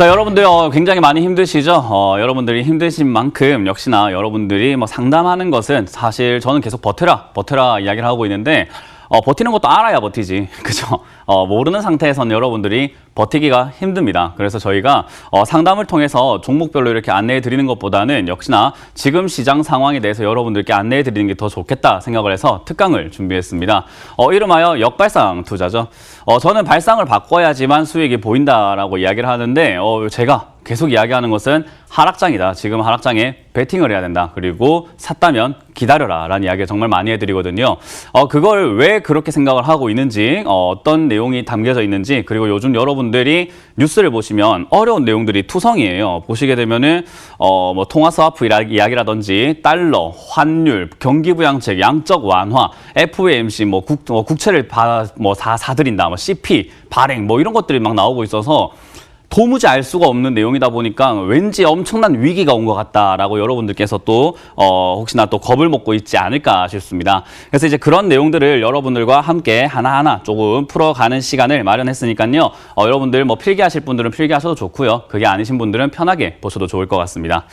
자, 여러분들 굉장히 많이 힘드시죠? 여러분들이 힘드신 만큼 역시나 여러분들이 뭐 상담하는 것은 사실 저는 계속 버텨라 이야기를 하고 있는데 버티는 것도 알아야 버티지. 그죠? 모르는 상태에서는 여러분들이 버티기가 힘듭니다. 그래서 저희가 상담을 통해서 종목별로 이렇게 안내해 드리는 것보다는 역시나 지금 시장 상황에 대해서 여러분들께 안내해 드리는 게 더 좋겠다 생각을 해서 특강을 준비했습니다. 이름하여 역발상 투자죠. 저는 발상을 바꿔야지만 수익이 보인다라고 이야기를 하는데 제가 계속 이야기하는 것은 하락장이다. 지금 하락장에 베팅을 해야 된다. 그리고 샀다면 기다려라 라는 이야기 정말 많이 해드리거든요. 그걸 왜 그렇게 생각을 하고 있는지, 어떤 내용이 담겨져 있는지, 그리고 요즘 여러분들이 뉴스를 보시면 어려운 내용들이 투성이에요. 보시게 되면은 뭐 통화 스와프 이야기라든지 달러, 환율, 경기부양책, 양적 완화, FOMC, 뭐 국채를 사들인다, 뭐 CP 발행, 뭐 이런 것들이 막 나오고 있어서 도무지 알 수가 없는 내용이다 보니까 왠지 엄청난 위기가 온 것 같다라고 여러분들께서 또 혹시나 또 겁을 먹고 있지 않을까 싶습니다. 그래서 이제 그런 내용들을 여러분들과 함께 하나하나 조금 풀어가는 시간을 마련했으니까요. 여러분들 뭐 필기하실 분들은 필기하셔도 좋고요. 그게 아니신 분들은 편하게 보셔도 좋을 것 같습니다.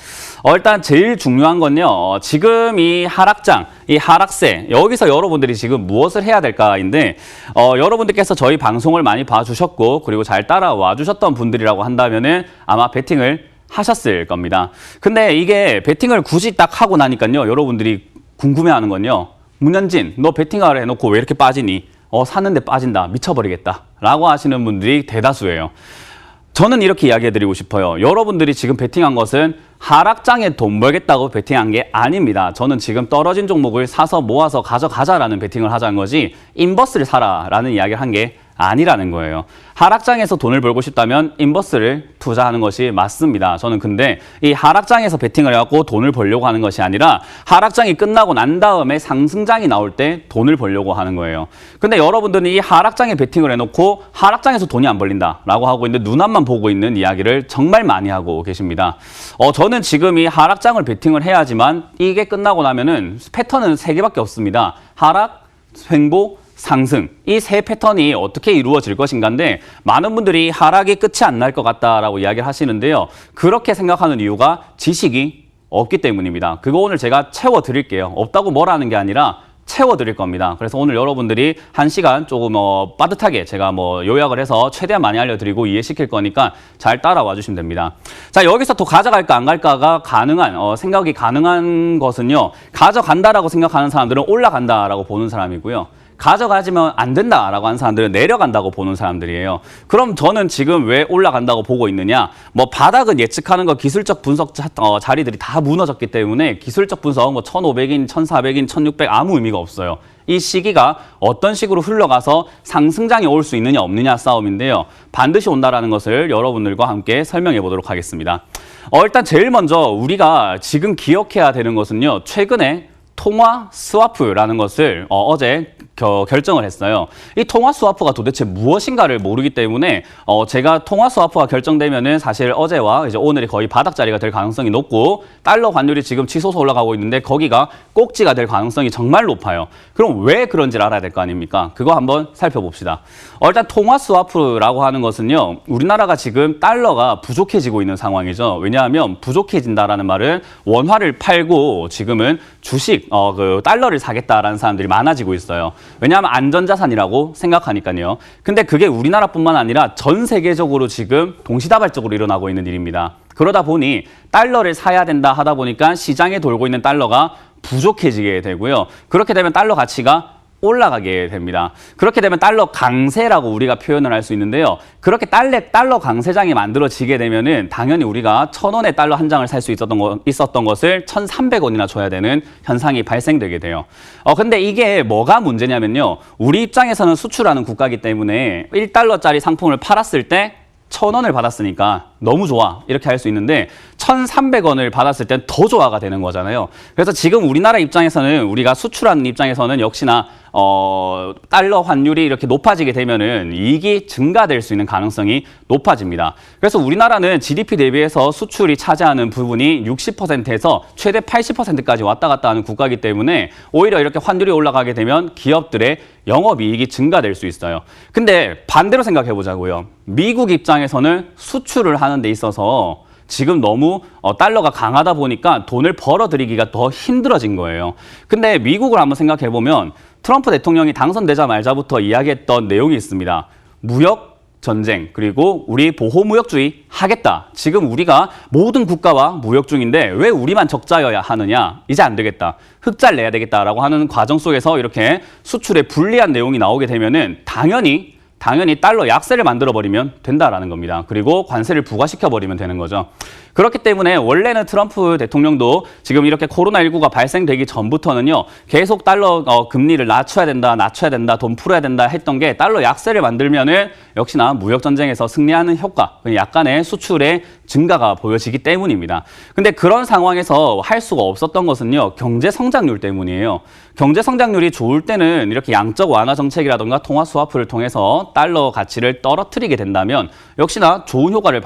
일단 제일 중요한 건요. 지금 이 하락장, 이 하락세, 여기서 여러분들이 지금 무엇을 해야 될까인데 여러분들께서 저희 방송을 많이 봐주셨고 그리고 잘 따라와 주셨던 분들이 라고 한다면은 아마 베팅을 하셨을 겁니다. 근데 이게 베팅을 굳이 딱 하고 나니까요. 여러분들이 궁금해하는 건요. 문현진, 너 베팅을 해놓고 왜 이렇게 빠지니? 샀는데 빠진다. 미쳐버리겠다. 라고 하시는 분들이 대다수예요. 저는 이렇게 이야기해드리고 싶어요. 여러분들이 지금 베팅한 것은 하락장에 돈 벌겠다고 베팅한 게 아닙니다. 저는 지금 떨어진 종목을 사서 모아서 가져가자라는 베팅을 하자는 거지 인버스를 사라라는 이야기를 한 게 아니라는 거예요. 하락장에서 돈을 벌고 싶다면 인버스를 투자하는 것이 맞습니다. 저는 근데 이 하락장에서 베팅을 해갖고 돈을 벌려고 하는 것이 아니라 하락장이 끝나고 난 다음에 상승장이 나올 때 돈을 벌려고 하는 거예요. 근데 여러분들은 이 하락장에 베팅을 해놓고 하락장에서 돈이 안 벌린다라고 하고 있는데 눈앞만 보고 있는 이야기를 정말 많이 하고 계십니다. 저는 지금 이 하락장을 베팅을 해야지만 이게 끝나고 나면은 패턴은 3개밖에 없습니다. 하락, 횡보, 상승. 이 세 패턴이 어떻게 이루어질 것인가인데 많은 분들이 하락이 끝이 안 날 것 같다라고 이야기를 하시는데요. 그렇게 생각하는 이유가 지식이 없기 때문입니다. 그거 오늘 제가 채워드릴게요. 없다고 뭐라는 게 아니라 채워드릴 겁니다. 그래서 오늘 여러분들이 1시간 조금 빠듯하게 제가 요약을 해서 최대한 많이 알려드리고 이해시킬 거니까 잘 따라와 주시면 됩니다. 자, 여기서 더 가져갈까 안 갈까가 가능한 생각이 가능한 것은요. 가져간다라고 생각하는 사람들은 올라간다라고 보는 사람이고요. 가져가지면 안 된다라고 하는 사람들은 내려간다고 보는 사람들이에요. 그럼 저는 지금 왜 올라간다고 보고 있느냐? 바닥은 예측하는 거 기술적 분석 자리들이 다 무너졌기 때문에 기술적 분석 1500인, 1400인, 1600 아무 의미가 없어요. 이 시기가 어떤 식으로 흘러가서 상승장이 올 수 있느냐 없느냐 싸움인데요. 반드시 온다라는 것을 여러분들과 함께 설명해 보도록 하겠습니다. 일단 제일 먼저 우리가 지금 기억해야 되는 것은요. 최근에 통화 스와프라는 것을 어제 결정을 했어요. 이 통화 스와프가 도대체 무엇인가를 모르기 때문에 제가 통화 스와프가 결정되면은 사실 어제와 이제 오늘이 거의 바닥자리가 될 가능성이 높고 달러 환율이 지금 치솟아 올라가고 있는데 거기가 꼭지가 될 가능성이 정말 높아요. 그럼 왜 그런지를 알아야 될 거 아닙니까? 그거 한번 살펴봅시다. 일단 통화 스와프라고 하는 것은요. 우리나라가 지금 달러가 부족해지고 있는 상황이죠. 왜냐하면 부족해진다라는 말은 원화를 팔고 지금은 주식 그 달러를 사겠다라는 사람들이 많아지고 있어요. 왜냐하면 안전자산이라고 생각하니까요. 근데 그게 우리나라뿐만 아니라 전 세계적으로 지금 동시다발적으로 일어나고 있는 일입니다. 그러다 보니 달러를 사야 된다 하다 보니까 시장에 돌고 있는 달러가 부족해지게 되고요. 그렇게 되면 달러 가치가 올라가게 됩니다. 그렇게 되면 달러 강세라고 우리가 표현을 할 수 있는데요. 그렇게 달러 강세장이 만들어지게 되면은 당연히 우리가 1,000원에 달러 한 장을 살 수 있었던 것을 1,300원이나 줘야 되는 현상이 발생되게 돼요. 근데 이게 뭐가 문제냐면요. 우리 입장에서는 수출하는 국가이기 때문에 1달러짜리 상품을 팔았을 때 1,000원을 받았으니까 너무 좋아 이렇게 할 수 있는데 1,300원을 받았을 땐 더 좋아가 되는 거잖아요. 그래서 지금 우리나라 입장에서는 우리가 수출하는 입장에서는 역시나 달러 환율이 이렇게 높아지게 되면은 이익이 증가될 수 있는 가능성이 높아집니다. 그래서 우리나라는 GDP 대비해서 수출이 차지하는 부분이 60%에서 최대 80%까지 왔다 갔다 하는 국가이기 때문에 오히려 이렇게 환율이 올라가게 되면 기업들의 영업이익이 증가될 수 있어요. 근데 반대로 생각해 보자고요. 미국 입장에서는 수출을 하는 데 있어서 지금 너무 달러가 강하다 보니까 돈을 벌어들이기가 더 힘들어진 거예요. 근데 미국을 한번 생각해 보면 트럼프 대통령이 당선되자 말자부터 이야기했던 내용이 있습니다. 무역 전쟁, 그리고 우리 보호무역주의 하겠다. 지금 우리가 모든 국가와 무역 중인데 왜 우리만 적자여야 하느냐. 이제 안 되겠다. 흑자를 내야 되겠다라고 하는 과정 속에서 이렇게 수출에 불리한 내용이 나오게 되면은 당연히 달러 약세를 만들어버리면 된다라는 겁니다. 그리고 관세를 부과시켜버리면 되는 거죠. 그렇기 때문에 원래는 트럼프 대통령도 지금 이렇게 코로나19가 발생되기 전부터는요, 계속 달러 금리를 낮춰야 된다, 돈 풀어야 된다 했던 게 달러 약세를 만들면은 역시나 무역전쟁에서 승리하는 효과, 약간의 수출의 증가가 보여지기 때문입니다. 근데 그런 상황에서 할 수가 없었던 것은요, 경제 성장률 때문이에요. 경제 성장률이 좋을 때는 이렇게 양적 완화 정책이라든가 통화 스와프를 통해서 달러 가치를 떨어뜨리게 된다면 역시나 좋은 효과를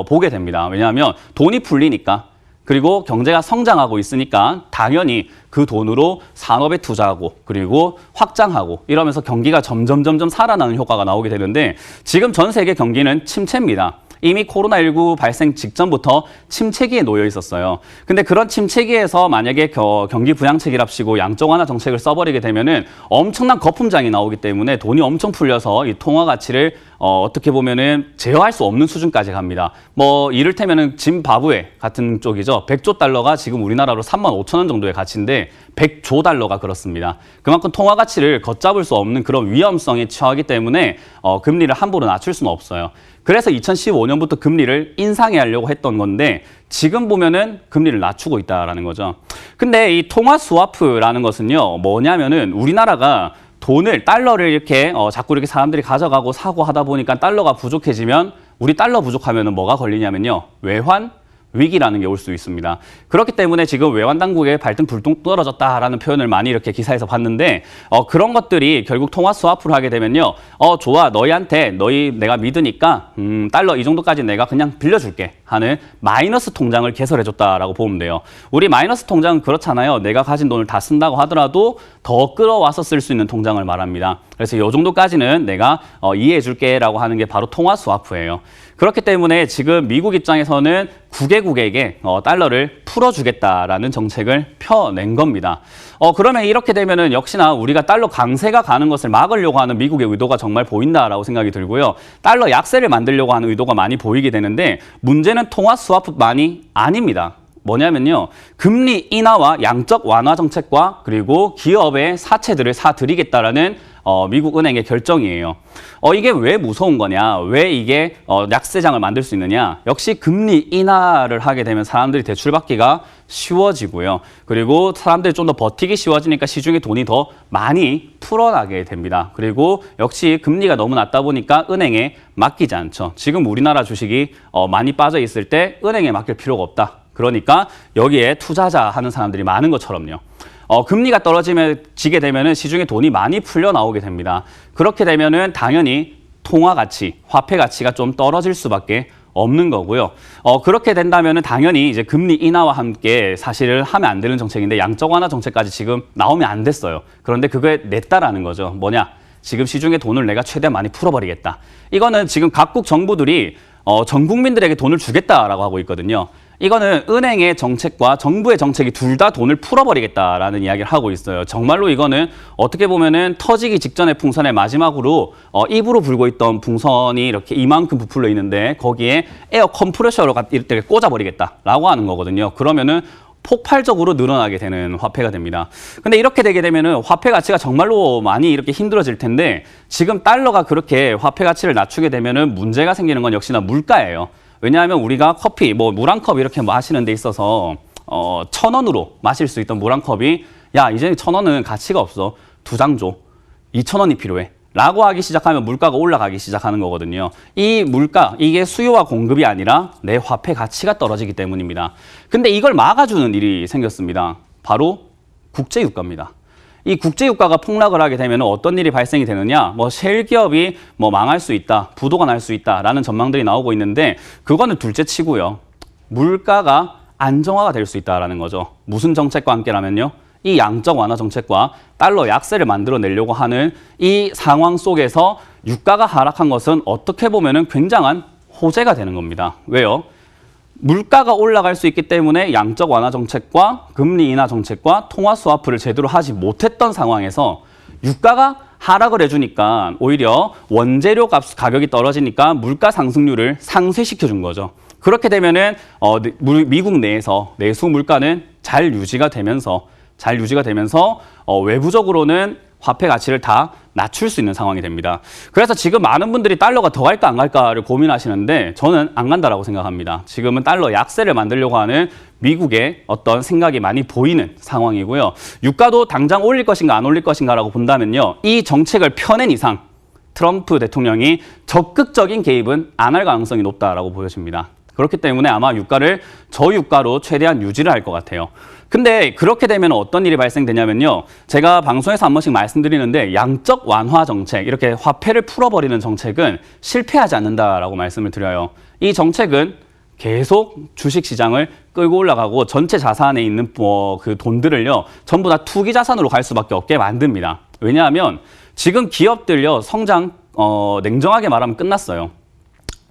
보게 됩니다. 왜냐하면 돈이 풀리니까, 그리고 경제가 성장하고 있으니까 당연히 그 돈으로 산업에 투자하고 그리고 확장하고 이러면서 경기가 점점 살아나는 효과가 나오게 되는데 지금 전 세계 경기는 침체입니다. 이미 코로나19 발생 직전부터 침체기에 놓여 있었어요. 근데 그런 침체기에서 만약에 경기 부양책이랍시고 양적 완화 정책을 써버리게 되면은 엄청난 거품장이 나오기 때문에 돈이 엄청 풀려서 이 통화 가치를 어떻게 보면은 제어할 수 없는 수준까지 갑니다. 뭐 이를테면은 짐바브웨 같은 쪽이죠. 100조 달러가 지금 우리나라로 35,000원 정도의 가치인데 100조 달러가 그렇습니다. 그만큼 통화 가치를 걷잡을 수 없는 그런 위험성에 처하기 때문에 금리를 함부로 낮출 수는 없어요. 그래서 2015년부터 금리를 인상해 하려고 했던 건데 지금 보면은 금리를 낮추고 있다라는 거죠. 근데 이 통화 스와프라는 것은요, 뭐냐면은 우리나라가 달러를 이렇게 자꾸 이렇게 사람들이 가져가고 사고 하다 보니까 달러가 부족해지면 우리 달러 부족하면은 뭐가 걸리냐면요, 외환 위기라는 게 올 수 있습니다. 그렇기 때문에 지금 외환 당국의 발등 불똥 떨어졌다라는 표현을 많이 이렇게 기사에서 봤는데 그런 것들이 결국 통화 스와프를 하게 되면요, 좋아, 내가 믿으니까 달러 이 정도까지 내가 그냥 빌려줄게 하는 마이너스 통장을 개설해줬다라고 보면 돼요. 우리 마이너스 통장은 그렇잖아요. 내가 가진 돈을 다 쓴다고 하더라도 더 끌어와서 쓸 수 있는 통장을 말합니다. 그래서 이 정도까지는 내가 이해해줄게라고 하는 게 바로 통화 스와프예요. 그렇기 때문에 지금 미국 입장에서는 9개국에게 달러를 풀어주겠다라는 정책을 펴낸 겁니다. 그러면 이렇게 되면은 역시나 우리가 달러 강세가 가는 것을 막으려고 하는 미국의 의도가 정말 보인다라고 생각이 들고요. 달러 약세를 만들려고 하는 의도가 많이 보이게 되는데 문제는 통화 스와프만이 아닙니다. 뭐냐면요, 금리 인하와 양적 완화 정책과 그리고 기업의 사채들을 사들이겠다라는 미국 은행의 결정이에요. 이게 왜 무서운 거냐? 왜 이게 약세장을 만들 수 있느냐? 역시 금리 인하를 하게 되면 사람들이 대출받기가 쉬워지고요. 그리고 사람들이 좀 더 버티기 쉬워지니까 시중에 돈이 더 많이 풀어나게 됩니다. 그리고 역시 금리가 너무 낮다 보니까 은행에 맡기지 않죠. 지금 우리나라 주식이 많이 빠져 있을 때 은행에 맡길 필요가 없다. 그러니까 여기에 투자자 하는 사람들이 많은 것처럼요. 금리가 떨어지게 되면은 시중에 돈이 많이 풀려 나오게 됩니다. 그렇게 되면은 당연히 통화 가치, 화폐 가치가 좀 떨어질 수밖에 없는 거고요. 그렇게 된다면은 당연히 이제 금리 인하와 함께 사실을 하면 안 되는 정책인데 양적 완화 정책까지 지금 나오면 안 됐어요. 그런데 그거에 냈다라는 거죠. 뭐냐? 지금 시중에 돈을 내가 최대한 많이 풀어버리겠다. 이거는 지금 각국 정부들이 전 국민들에게 돈을 주겠다라고 하고 있거든요. 이거는 은행의 정책과 정부의 정책이 둘 다 돈을 풀어버리겠다라는 이야기를 하고 있어요. 정말로 이거는 어떻게 보면은 터지기 직전의 풍선의 마지막으로 입으로 불고 있던 풍선이 이렇게 이만큼 부풀려 있는데 거기에 에어 컴프레셔로 이렇게 꽂아버리겠다라고 하는 거거든요. 그러면은 폭발적으로 늘어나게 되는 화폐가 됩니다. 근데 이렇게 되게 되면은 화폐 가치가 정말로 많이 이렇게 힘들어질 텐데 지금 달러가 그렇게 화폐 가치를 낮추게 되면은 문제가 생기는 건 역시나 물가예요. 왜냐하면 우리가 커피, 물 한 컵 이렇게 마시는 데 있어서 1,000원으로 마실 수 있던 물 한 컵이 야, 이제 1,000원은 가치가 없어. 2장 줘. 2,000원이 필요해. 라고 하기 시작하면 물가가 올라가기 시작하는 거거든요. 이 물가, 이게 수요와 공급이 아니라 내 화폐 가치가 떨어지기 때문입니다. 근데 이걸 막아주는 일이 생겼습니다. 바로 국제유가입니다. 이 국제유가가 폭락을 하게 되면 어떤 일이 발생이 되느냐? 뭐 셰일 기업이 뭐 망할 수 있다, 부도가 날 수 있다라는 전망들이 나오고 있는데 그거는 둘째치고요. 물가가 안정화가 될 수 있다라는 거죠. 무슨 정책과 함께라면요. 이 양적 완화 정책과 달러 약세를 만들어내려고 하는 이 상황 속에서 유가가 하락한 것은 어떻게 보면은 굉장한 호재가 되는 겁니다. 왜요? 물가가 올라갈 수 있기 때문에 양적 완화 정책과 금리 인하 정책과 통화 스와프를 제대로 하지 못했던 상황에서 유가가 하락을 해주니까 오히려 원재료 가격이 떨어지니까 물가 상승률을 상쇄시켜준 거죠. 그렇게 되면은 미국 내에서 내수 물가는 잘 유지가 되면서 외부적으로는 화폐 가치를 다 낮출 수 있는 상황이 됩니다. 그래서 지금 많은 분들이 달러가 더 갈까 안 갈까를 고민하시는데 저는 안 간다라고 생각합니다. 지금은 달러 약세를 만들려고 하는 미국의 어떤 생각이 많이 보이는 상황이고요. 유가도 당장 올릴 것인가 안 올릴 것인가라고 본다면요. 이 정책을 펴낸 이상 트럼프 대통령이 적극적인 개입은 안 할 가능성이 높다라고 보여집니다. 그렇기 때문에 아마 유가를 저유가로 최대한 유지를 할 것 같아요. 근데 그렇게 되면 어떤 일이 발생되냐면요. 제가 방송에서 한 번씩 말씀드리는데 양적 완화 정책, 이렇게 화폐를 풀어버리는 정책은 실패하지 않는다라고 말씀을 드려요. 이 정책은 계속 주식시장을 끌고 올라가고 전체 자산에 있는 그 돈들을요. 전부 다 투기 자산으로 갈 수밖에 없게 만듭니다. 왜냐하면 지금 기업들요. 성장 냉정하게 말하면 끝났어요.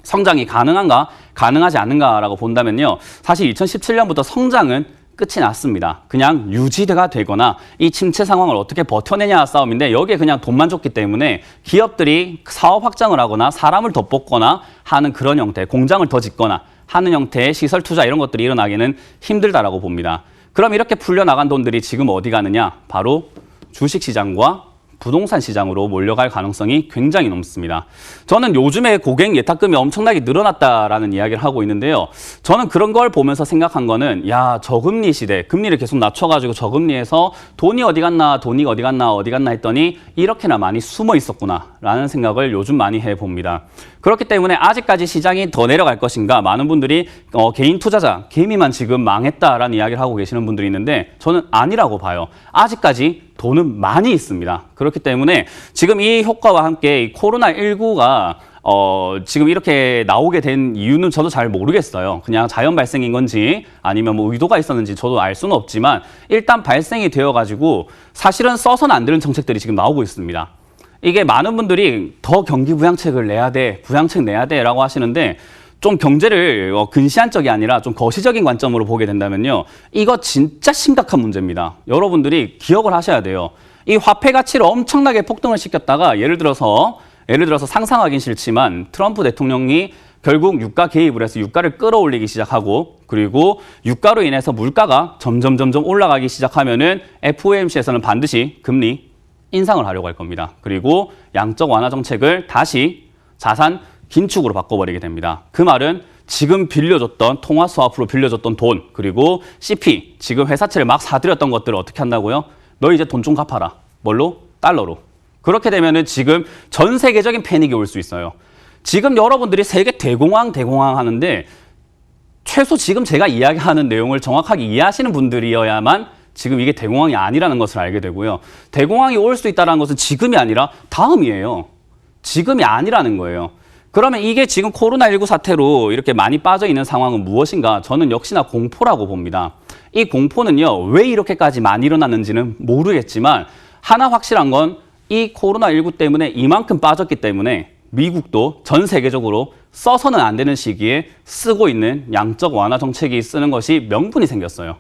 성장이 가능한가, 가능하지 않는가라고 본다면요. 사실 2017년부터 성장은 끝이 났습니다. 그냥 유지가 되거나 이 침체 상황을 어떻게 버텨내냐 싸움인데 여기에 그냥 돈만 줬기 때문에 기업들이 사업 확장을 하거나 사람을 더 뽑거나 하는 그런 형태, 공장을 더 짓거나 하는 형태의 시설 투자 이런 것들이 일어나기는 힘들다라고 봅니다. 그럼 이렇게 풀려나간 돈들이 지금 어디 가느냐? 바로 주식시장과 부동산 시장으로 몰려갈 가능성이 굉장히 높습니다. 저는 요즘에 고객 예탁금이 엄청나게 늘어났다라는 이야기를 하고 있는데요. 저는 그런 걸 보면서 생각한 거는 야, 저금리 시대, 금리를 계속 낮춰가지고 저금리에서 돈이 어디 갔나 했더니 이렇게나 많이 숨어 있었구나라는 생각을 요즘 많이 해봅니다. 그렇기 때문에 아직까지 시장이 더 내려갈 것인가 많은 분들이 개인 투자자, 개미만 지금 망했다라는 이야기를 하고 계시는 분들이 있는데 저는 아니라고 봐요. 아직까지 돈은 많이 있습니다. 그렇기 때문에 지금 이 효과와 함께 이 코로나19가 지금 이렇게 나오게 된 이유는 저도 잘 모르겠어요. 그냥 자연 발생인 건지 아니면 뭐 의도가 있었는지 저도 알 수는 없지만 일단 발생이 되어가지고 사실은 써서는 안 되는 정책들이 지금 나오고 있습니다. 이게 많은 분들이 더 경기 부양책을 내야 돼, 부양책 내야 돼라고 하시는데 좀 경제를 근시안적이 아니라 좀 거시적인 관점으로 보게 된다면요. 이거 진짜 심각한 문제입니다. 여러분들이 기억을 하셔야 돼요. 이 화폐 가치를 엄청나게 폭등을 시켰다가 예를 들어서 상상하긴 싫지만 트럼프 대통령이 결국 유가 개입을 해서 유가를 끌어올리기 시작하고 그리고 유가로 인해서 물가가 점점 올라가기 시작하면은 FOMC에서는 반드시 금리 인상을 하려고 할 겁니다. 그리고 양적 완화 정책을 다시 자산 긴축으로 바꿔버리게 됩니다. 그 말은 지금 빌려줬던 통화 스와프로 빌려줬던 돈 그리고 CP 지금 회사채를 막 사들였던 것들을 어떻게 한다고요? 너 이제 돈 좀 갚아라. 뭘로? 달러로. 그렇게 되면은 지금 전 세계적인 패닉이 올 수 있어요. 지금 여러분들이 세계 대공황 하는데 최소 지금 제가 이야기하는 내용을 정확하게 이해하시는 분들이어야만 지금 이게 대공황이 아니라는 것을 알게 되고요. 대공황이 올 수 있다는 것은 지금이 아니라 다음이에요. 지금이 아니라는 거예요. 그러면 이게 지금 코로나19 사태로 이렇게 많이 빠져 있는 상황은 무엇인가? 저는 역시나 공포라고 봅니다. 이 공포는요, 왜 이렇게까지 많이 일어났는지는 모르겠지만 하나 확실한 건 이 코로나19 때문에 이만큼 빠졌기 때문에 미국도 전 세계적으로 써서는 안 되는 시기에 쓰고 있는 양적 완화 정책이 쓰는 것이 명분이 생겼어요.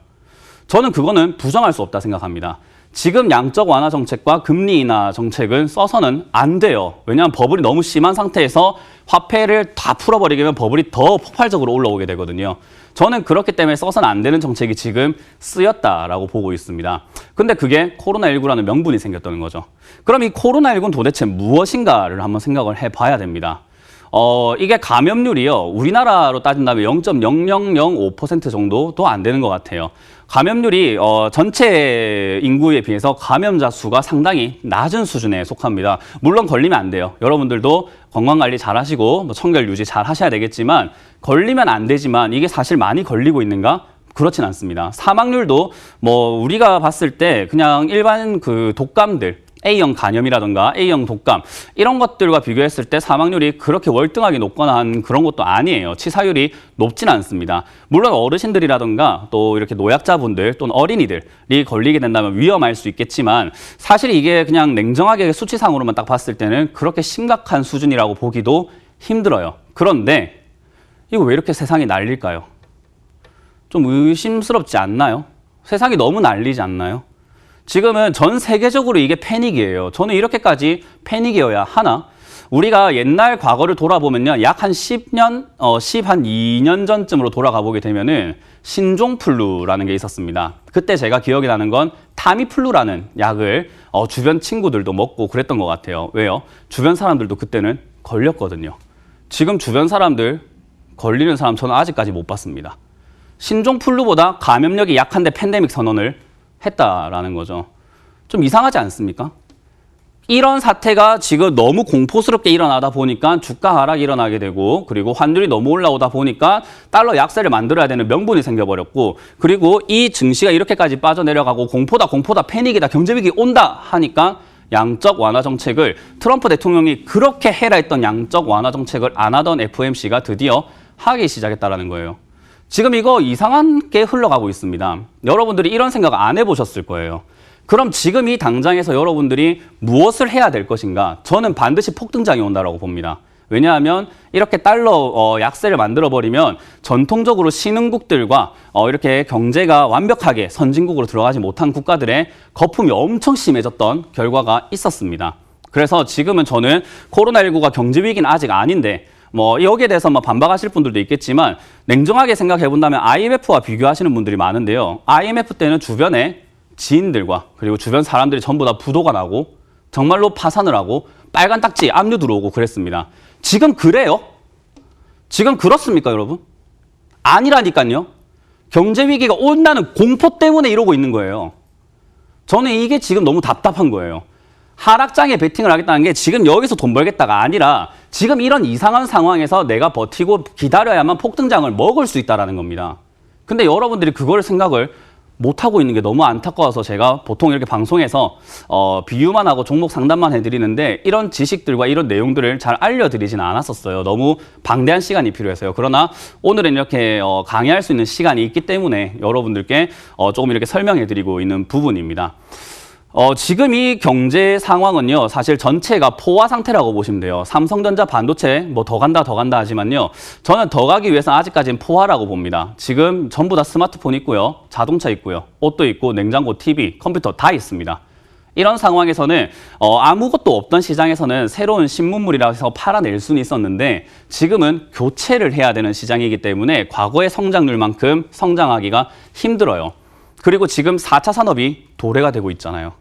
저는 그거는 부정할 수 없다 생각합니다. 지금 양적 완화 정책과 금리 인하 정책은 써서는 안 돼요. 왜냐하면 버블이 너무 심한 상태에서 화폐를 다 풀어버리게 되면 버블이 더 폭발적으로 올라오게 되거든요. 저는 그렇기 때문에 써서는 안 되는 정책이 지금 쓰였다라고 보고 있습니다. 근데 그게 코로나19라는 명분이 생겼다는 거죠. 그럼 이 코로나19는 도대체 무엇인가를 한번 생각을 해봐야 됩니다. 이게 감염률이요. 우리나라로 따진다면 0.0005% 정도도 안 되는 것 같아요. 감염률이 전체 인구에 비해서 감염자 수가 상당히 낮은 수준에 속합니다. 물론 걸리면 안 돼요. 여러분들도 건강관리 잘 하시고 청결 유지 잘 하셔야 되겠지만 걸리면 안 되지만 이게 사실 많이 걸리고 있는가? 그렇진 않습니다. 사망률도 뭐 우리가 봤을 때 그냥 일반 그 독감들 A형 간염이라든가 A형 독감 이런 것들과 비교했을 때 사망률이 그렇게 월등하게 높거나 한 그런 것도 아니에요. 치사율이 높진 않습니다. 물론 어르신들이라든가 또 이렇게 노약자분들 또는 어린이들이 걸리게 된다면 위험할 수 있겠지만 사실 이게 그냥 냉정하게 수치상으로만 딱 봤을 때는 그렇게 심각한 수준이라고 보기도 힘들어요. 그런데 이거 왜 이렇게 세상이 난릴까요? 좀 의심스럽지 않나요? 세상이 너무 난리지 않나요? 지금은 전 세계적으로 이게 패닉이에요. 저는 이렇게까지 패닉이어야 하나? 우리가 옛날 과거를 돌아보면요. 약 한 10년, 한 2년 전쯤으로 돌아가 보게 되면은 신종플루라는 게 있었습니다. 그때 제가 기억이 나는 건 타미플루라는 약을 주변 친구들도 먹고 그랬던 것 같아요. 왜요? 주변 사람들도 그때는 걸렸거든요. 지금 주변 사람들 걸리는 사람 저는 아직까지 못 봤습니다. 신종플루보다 감염력이 약한데 팬데믹 선언을 했다라는 거죠. 좀 이상하지 않습니까? 이런 사태가 지금 너무 공포스럽게 일어나다 보니까 주가 하락이 일어나게 되고 그리고 환율이 너무 올라오다 보니까 달러 약세를 만들어야 되는 명분이 생겨버렸고 그리고 이 증시가 이렇게까지 빠져내려가고 공포다 패닉이다 경제위기 온다 하니까 양적 완화 정책을 트럼프 대통령이 그렇게 해라 했던 양적 완화 정책을 안 하던 FOMC가 드디어 하기 시작했다는 거예요. 지금 이거 이상하게 흘러가고 있습니다. 여러분들이 이런 생각 안 해보셨을 거예요. 그럼 지금 이 당장에서 여러분들이 무엇을 해야 될 것인가? 저는 반드시 폭등장이 온다고 봅니다. 왜냐하면 이렇게 달러 약세를 만들어버리면 전통적으로 신흥국들과 이렇게 경제가 완벽하게 선진국으로 들어가지 못한 국가들의 거품이 엄청 심해졌던 결과가 있었습니다. 그래서 지금은 저는 코로나19가 경제위기는 아직 아닌데 뭐 여기에 대해서 뭐 반박하실 분들도 있겠지만 냉정하게 생각해 본다면 IMF와 비교하시는 분들이 많은데요. IMF 때는 주변에 지인들과 그리고 주변 사람들이 전부 다 부도가 나고 정말로 파산을 하고 빨간 딱지 압류 들어오고 그랬습니다. 지금 그래요? 지금 그렇습니까, 여러분? 아니라니까요. 경제위기가 온다는 공포 때문에 이러고 있는 거예요. 저는 이게 지금 너무 답답한 거예요. 하락장에 베팅을 하겠다는 게 지금 여기서 돈 벌겠다가 아니라 지금 이런 이상한 상황에서 내가 버티고 기다려야만 폭등장을 먹을 수 있다는 겁니다. 근데 여러분들이 그걸 생각을 못하고 있는 게 너무 안타까워서 제가 보통 이렇게 방송에서 비유만 하고 종목 상담만 해드리는데 이런 지식들과 이런 내용들을 잘 알려드리지는 않았었어요. 너무 방대한 시간이 필요해서요. 그러나 오늘은 이렇게 강의할 수 있는 시간이 있기 때문에 여러분들께 조금 이렇게 설명해드리고 있는 부분입니다. 지금 이 경제 상황은요, 사실 전체가 포화 상태라고 보시면 돼요. 삼성전자 반도체 뭐 더 간다 하지만요, 저는 더 가기 위해서는 아직까지는 포화라고 봅니다. 지금 전부 다 스마트폰 있고요, 자동차 있고요, 옷도 있고, 냉장고, TV, 컴퓨터 다 있습니다. 이런 상황에서는 아무것도 없던 시장에서는 새로운 신문물이라고 해서 팔아낼 수는 있었는데 지금은 교체를 해야 되는 시장이기 때문에 과거의 성장률만큼 성장하기가 힘들어요. 그리고 지금 4차 산업이 도래가 되고 있잖아요.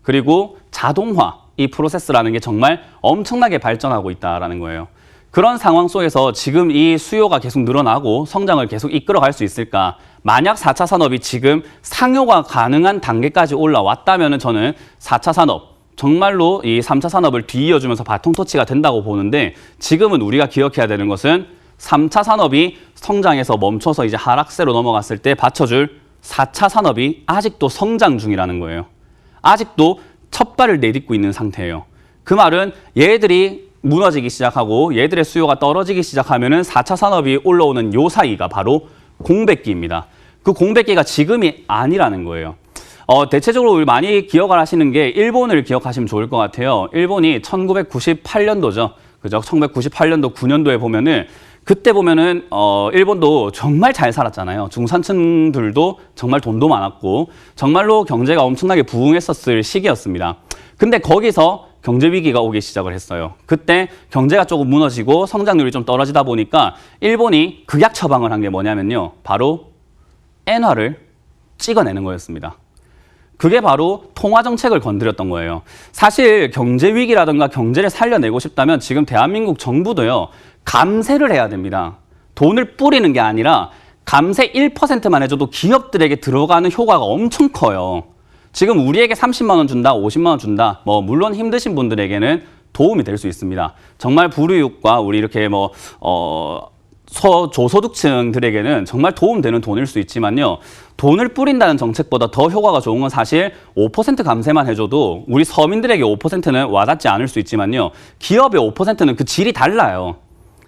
그리고 자동화, 이 프로세스라는 게 정말 엄청나게 발전하고 있다는 거예요. 그런 상황 속에서 지금 이 수요가 계속 늘어나고 성장을 계속 이끌어갈 수 있을까? 만약 4차 산업이 지금 상용화 가능한 단계까지 올라왔다면 저는 4차 산업, 정말로 이 3차 산업을 뒤이어주면서 바통터치가 된다고 보는데 지금은 우리가 기억해야 되는 것은 3차 산업이 성장해서 멈춰서 이제 하락세로 넘어갔을 때 받쳐줄 4차 산업이 아직도 성장 중이라는 거예요. 아직도 첫 발을 내딛고 있는 상태예요. 그 말은 얘들이 무너지기 시작하고 얘들의 수요가 떨어지기 시작하면은 4차 산업이 올라오는 요 사이가 바로 공백기입니다. 그 공백기가 지금이 아니라는 거예요. 대체적으로 우리 많이 기억을 하시는 게 일본을 기억하시면 좋을 것 같아요. 일본이 1998년도죠. 그죠? 1998년도, 9년도에 보면은 그때 보면은 일본도 정말 잘 살았잖아요. 중산층들도 정말 돈도 많았고 정말로 경제가 엄청나게 부흥했었을 시기였습니다. 근데 거기서 경제 위기가 오기 시작을 했어요. 그때 경제가 조금 무너지고 성장률이 좀 떨어지다 보니까 일본이 극약 처방을 한 게 뭐냐면요. 바로 엔화를 찍어내는 거였습니다. 그게 바로 통화 정책을 건드렸던 거예요. 사실 경제 위기라든가 경제를 살려내고 싶다면 지금 대한민국 정부도요. 감세를 해야 됩니다. 돈을 뿌리는 게 아니라 감세 1%만 해줘도 기업들에게 들어가는 효과가 엄청 커요. 지금 우리에게 30만 원 준다, 50만 원 준다. 뭐 물론 힘드신 분들에게는 도움이 될 수 있습니다. 정말 불우이웃과 우리 이렇게 저소득층들에게는 정말 도움되는 돈일 수 있지만요. 돈을 뿌린다는 정책보다 더 효과가 좋은 건 사실 5% 감세만 해줘도 우리 서민들에게 5%는 와닿지 않을 수 있지만요. 기업의 5%는 그 질이 달라요.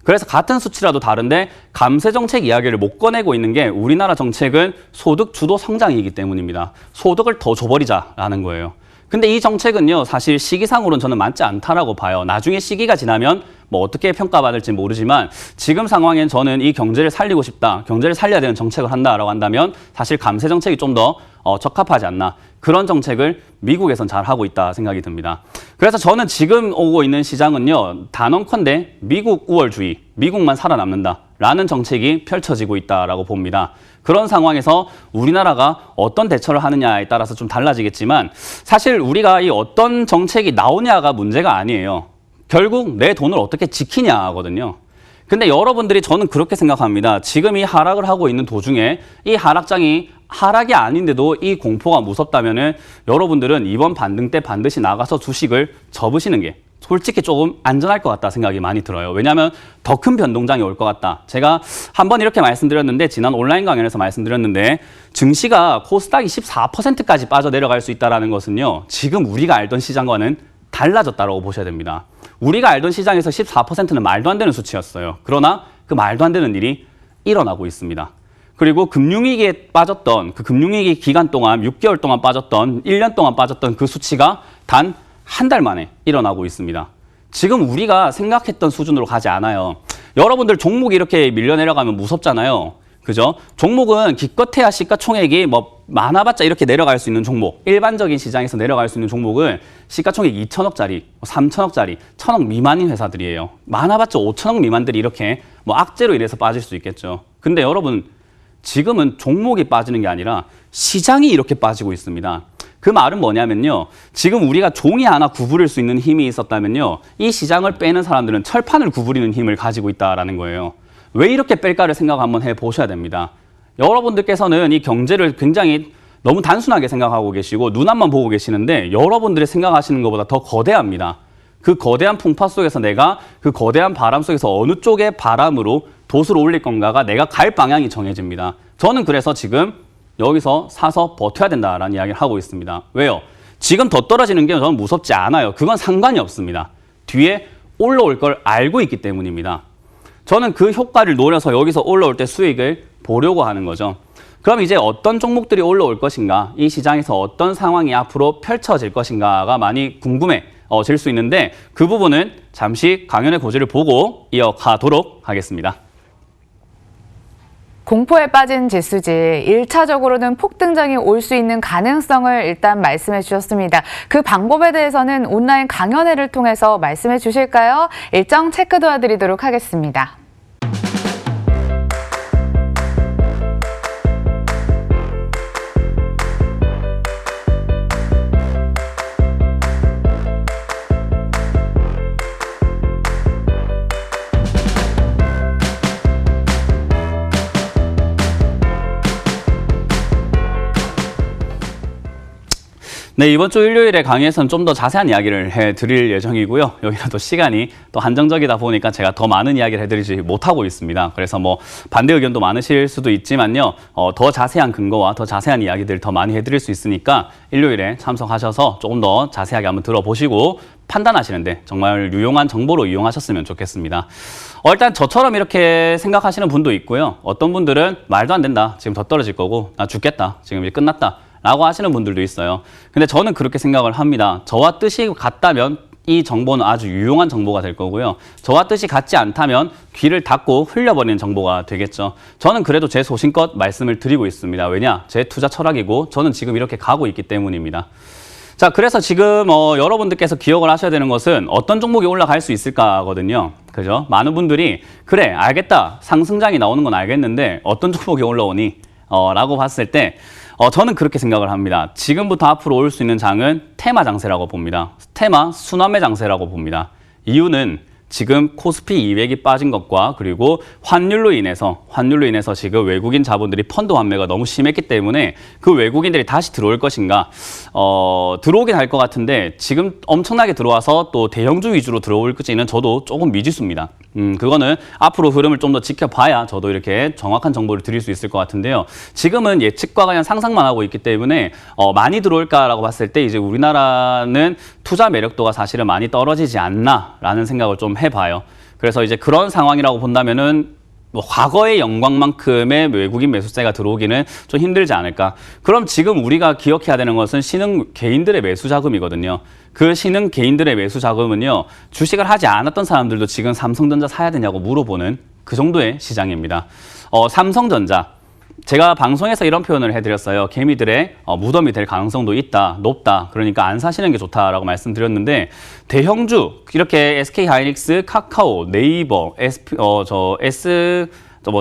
그래서 같은 수치라도 다른데 감세 정책 이야기를 못 꺼내고 있는 게 우리나라 정책은 소득 주도 성장이기 때문입니다. 소득을 더 줘버리자라는 거예요. 근데 이 정책은요, 사실 시기상으로는 저는 맞지 않다라고 봐요. 나중에 시기가 지나면 뭐 어떻게 평가받을지 모르지만 지금 상황엔 저는 이 경제를 살리고 싶다, 경제를 살려야 되는 정책을 한다라고 한다면 사실 감세 정책이 좀 더 적합하지 않나. 그런 정책을 미국에선 잘 하고 있다 생각이 듭니다. 그래서 저는 지금 오고 있는 시장은요, 단언컨대 미국 우월주의, 미국만 살아남는다라는 정책이 펼쳐지고 있다라고 봅니다. 그런 상황에서 우리나라가 어떤 대처를 하느냐에 따라서 좀 달라지겠지만 사실 우리가 이 어떤 정책이 나오냐가 문제가 아니에요. 결국 내 돈을 어떻게 지키냐거든요. 근데 여러분들이 저는 그렇게 생각합니다. 지금 이 하락을 하고 있는 도중에 이 하락장이 하락이 아닌데도 이 공포가 무섭다면은 여러분들은 이번 반등 때 반드시 나가서 주식을 접으시는 게 솔직히 조금 안전할 것 같다 생각이 많이 들어요. 왜냐하면 더 큰 변동장이 올 것 같다. 제가 한번 이렇게 말씀드렸는데 지난 온라인 강연에서 말씀드렸는데 증시가 코스닥이 14%까지 빠져 내려갈 수 있다는 것은요. 지금 우리가 알던 시장과는 달라졌다고 보셔야 됩니다. 우리가 알던 시장에서 14%는 말도 안 되는 수치였어요. 그러나 그 말도 안 되는 일이 일어나고 있습니다. 그리고 금융위기에 빠졌던 그 금융위기 기간 동안 6개월 동안 빠졌던 1년 동안 빠졌던 그 수치가 단 한 달 만에 일어나고 있습니다. 지금 우리가 생각했던 수준으로 가지 않아요. 여러분들 종목이 이렇게 밀려 내려가면 무섭잖아요. 그죠? 종목은 기껏해야 시가총액이 뭐 많아봤자 이렇게 내려갈 수 있는 종목, 일반적인 시장에서 내려갈 수 있는 종목은 시가총액 2천억짜리, 3천억짜리, 1천억 미만인 회사들이에요. 많아봤자 5천억 미만들이 이렇게 뭐 악재로 인해서 빠질 수 있겠죠. 근데 여러분, 지금은 종목이 빠지는 게 아니라 시장이 이렇게 빠지고 있습니다. 그 말은 뭐냐면요. 지금 우리가 종이 하나 구부릴 수 있는 힘이 있었다면요. 이 시장을 빼는 사람들은 철판을 구부리는 힘을 가지고 있다는 거예요. 왜 이렇게 뺄까를 생각 한번 해보셔야 됩니다. 여러분들께서는 이 경제를 굉장히 너무 단순하게 생각하고 계시고 눈앞만 보고 계시는데 여러분들이 생각하시는 것보다 더 거대합니다. 그 거대한 풍파 속에서 내가 그 거대한 바람 속에서 어느 쪽의 바람으로 돛을 올릴 건가가 내가 갈 방향이 정해집니다. 저는 그래서 지금 여기서 사서 버텨야 된다라는 이야기를 하고 있습니다. 왜요? 지금 더 떨어지는 게 저는 무섭지 않아요. 그건 상관이 없습니다. 뒤에 올라올 걸 알고 있기 때문입니다. 저는 그 효과를 노려서 여기서 올라올 때 수익을 보려고 하는 거죠. 그럼 이제 어떤 종목들이 올라올 것인가, 이 시장에서 어떤 상황이 앞으로 펼쳐질 것인가가 많이 궁금해질 수 있는데 그 부분은 잠시 강연의 고지를 보고 이어가도록 하겠습니다. 공포에 빠진 지수지 1차적으로는 폭등장이 올 수 있는 가능성을 일단 말씀해 주셨습니다. 그 방법에 대해서는 온라인 강연회를 통해서 말씀해 주실까요? 일정 체크 도와드리도록 하겠습니다. 네, 이번 주 일요일에 강의에서는 좀 더 자세한 이야기를 해드릴 예정이고요. 여기가 또 시간이 또 한정적이다 보니까 제가 더 많은 이야기를 해드리지 못하고 있습니다. 그래서 뭐 반대 의견도 많으실 수도 있지만요. 더 자세한 근거와 더 자세한 이야기들 더 많이 해드릴 수 있으니까 일요일에 참석하셔서 조금 더 자세하게 한번 들어보시고 판단하시는데 정말 유용한 정보로 이용하셨으면 좋겠습니다. 일단 저처럼 이렇게 생각하시는 분도 있고요. 어떤 분들은 말도 안 된다. 지금 더 떨어질 거고 나 죽겠다. 지금 이제 끝났다. 라고 하시는 분들도 있어요. 근데 저는 그렇게 생각을 합니다. 저와 뜻이 같다면 이 정보는 아주 유용한 정보가 될 거고요. 저와 뜻이 같지 않다면 귀를 닫고 흘려버리는 정보가 되겠죠. 저는 그래도 제 소신껏 말씀을 드리고 있습니다. 왜냐? 제 투자 철학이고 저는 지금 이렇게 가고 있기 때문입니다. 자, 그래서 지금 여러분들께서 기억을 하셔야 되는 것은 어떤 종목이 올라갈 수 있을까거든요. 그죠? 많은 분들이 그래, 알겠다. 상승장이 나오는 건 알겠는데 어떤 종목이 올라오니? 라고 봤을 때 저는 그렇게 생각을 합니다. 지금부터 앞으로 올 수 있는 장은 테마 장세라고 봅니다. 테마 순환매 장세라고 봅니다. 이유는 지금 코스피 200이 빠진 것과 그리고 환율로 인해서 지금 외국인 자본들이 펀드 환매가 너무 심했기 때문에 그 외국인들이 다시 들어올 것인가? 들어오긴 할 것 같은데 지금 엄청나게 들어와서 또 대형주 위주로 들어올지는 저도 조금 미지수입니다. 그거는 앞으로 흐름을 좀 더 지켜봐야 저도 이렇게 정확한 정보를 드릴 수 있을 것 같은데요. 지금은 예측과 그냥 상상만 하고 있기 때문에 많이 들어올까라고 봤을 때 이제 우리나라는 투자 매력도가 사실은 많이 떨어지지 않나라는 생각을 좀 해봐요. 그래서 이제 그런 상황이라고 본다면은 뭐 과거의 영광만큼의 외국인 매수세가 들어오기는 좀 힘들지 않을까. 그럼 지금 우리가 기억해야 되는 것은 신흥 개인들의 매수 자금이거든요. 그 신흥 개인들의 매수 자금은요, 주식을 하지 않았던 사람들도 지금 삼성전자 사야 되냐고 물어보는 그 정도의 시장입니다. 삼성전자. 제가 방송에서 이런 표현을 해드렸어요. 개미들의 무덤이 될 가능성도 있다, 높다. 그러니까 안 사시는 게 좋다라고 말씀드렸는데 대형주 이렇게 SK하이닉스, 카카오, 네이버,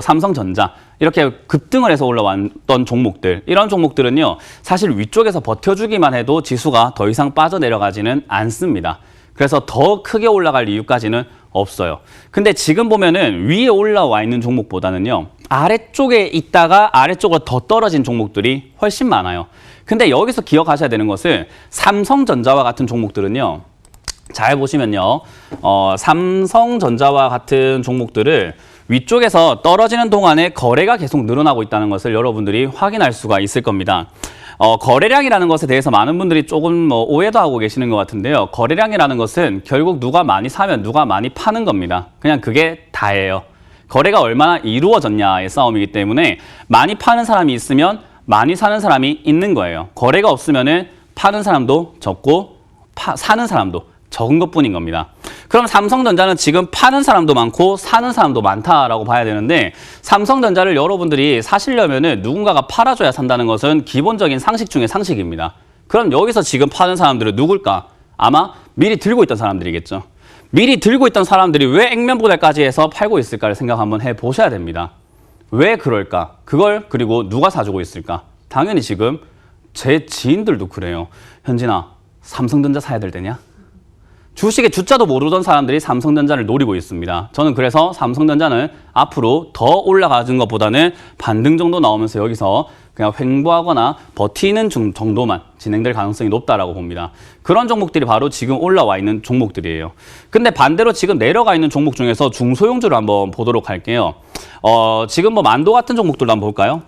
삼성전자 이렇게 급등을 해서 올라왔던 종목들 이런 종목들은요 사실 위쪽에서 버텨주기만 해도 지수가 더 이상 빠져내려가지는 않습니다. 그래서 더 크게 올라갈 이유까지는 없어요. 근데 지금 보면은 위에 올라와 있는 종목보다는요 아래쪽에 있다가 아래쪽으로 더 떨어진 종목들이 훨씬 많아요. 근데 여기서 기억하셔야 되는 것은 삼성전자와 같은 종목들은요 잘 보시면요 삼성전자와 같은 종목들을 위쪽에서 떨어지는 동안에 거래가 계속 늘어나고 있다는 것을 여러분들이 확인할 수가 있을 겁니다. 거래량이라는 것에 대해서 많은 분들이 조금 오해도 하고 계시는 것 같은데요. 거래량이라는 것은 결국 누가 많이 사면 누가 많이 파는 겁니다. 그냥 그게 다예요. 거래가 얼마나 이루어졌냐의 싸움이기 때문에 많이 파는 사람이 있으면 많이 사는 사람이 있는 거예요. 거래가 없으면은 파는 사람도 적고 사는 사람도 적은 것뿐인 겁니다. 그럼 삼성전자는 지금 파는 사람도 많고 사는 사람도 많다라고 봐야 되는데 삼성전자를 여러분들이 사시려면은 누군가가 팔아줘야 산다는 것은 기본적인 상식 중에 상식입니다. 그럼 여기서 지금 파는 사람들은 누굴까? 아마 미리 들고 있던 사람들이겠죠. 미리 들고 있던 사람들이 왜 액면보달까지 해서 팔고 있을까를 생각 한번 해보셔야 됩니다. 왜 그럴까? 그걸 그리고 누가 사주고 있을까? 당연히 지금 제 지인들도 그래요. 현진아, 삼성전자 사야 될 때냐? 주식의 주자도 모르던 사람들이 삼성전자를 노리고 있습니다. 저는 그래서 삼성전자는 앞으로 더 올라가는 것보다는 반등 정도 나오면서 여기서 그냥 횡보하거나 버티는 정도만 진행될 가능성이 높다라고 봅니다. 그런 종목들이 바로 지금 올라와 있는 종목들이에요. 근데 반대로 지금 내려가 있는 종목 중에서 중소형주를 한번 보도록 할게요. 지금 뭐 만도 같은 종목들도 한번 볼까요?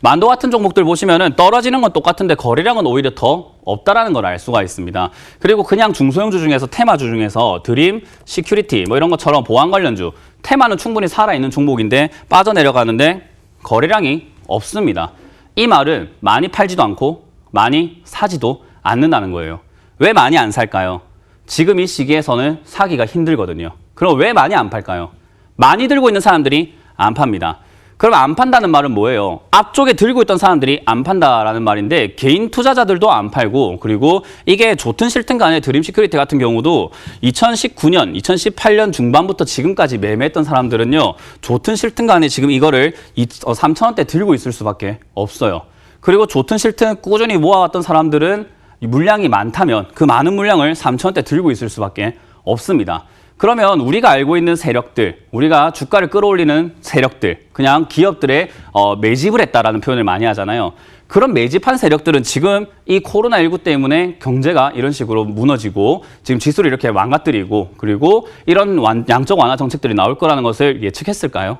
만도 같은 종목들 보시면은 떨어지는 건 똑같은데 거래량은 오히려 더 없다라는 걸 알 수가 있습니다. 그리고 그냥 중소형주 중에서 테마주 중에서 드림, 시큐리티 뭐 이런 것처럼 보안 관련주 테마는 충분히 살아있는 종목인데 빠져내려가는데 거래량이 없습니다. 이 말은 많이 팔지도 않고 많이 사지도 않는다는 거예요. 왜 많이 안 살까요? 지금 이 시기에서는 사기가 힘들거든요. 그럼 왜 많이 안 팔까요? 많이 들고 있는 사람들이 안 팝니다. 그럼 안 판다는 말은 뭐예요? 앞쪽에 들고 있던 사람들이 안 판다라는 말인데 개인 투자자들도 안 팔고 그리고 이게 좋든 싫든 간에 드림 시큐리티 같은 경우도 2019년, 2018년 중반부터 지금까지 매매했던 사람들은요. 좋든 싫든 간에 지금 이거를 3,000원대 들고 있을 수밖에 없어요. 그리고 좋든 싫든 꾸준히 모아왔던 사람들은 물량이 많다면 그 많은 물량을 3,000원대 들고 있을 수밖에 없습니다. 그러면 우리가 알고 있는 세력들, 우리가 주가를 끌어올리는 세력들, 그냥 기업들의 매집을 했다라는 표현을 많이 하잖아요. 그런 매집한 세력들은 지금 이 코로나19 때문에 경제가 이런 식으로 무너지고 지금 지수를 이렇게 망가뜨리고 그리고 이런 양적 완화 정책들이 나올 거라는 것을 예측했을까요?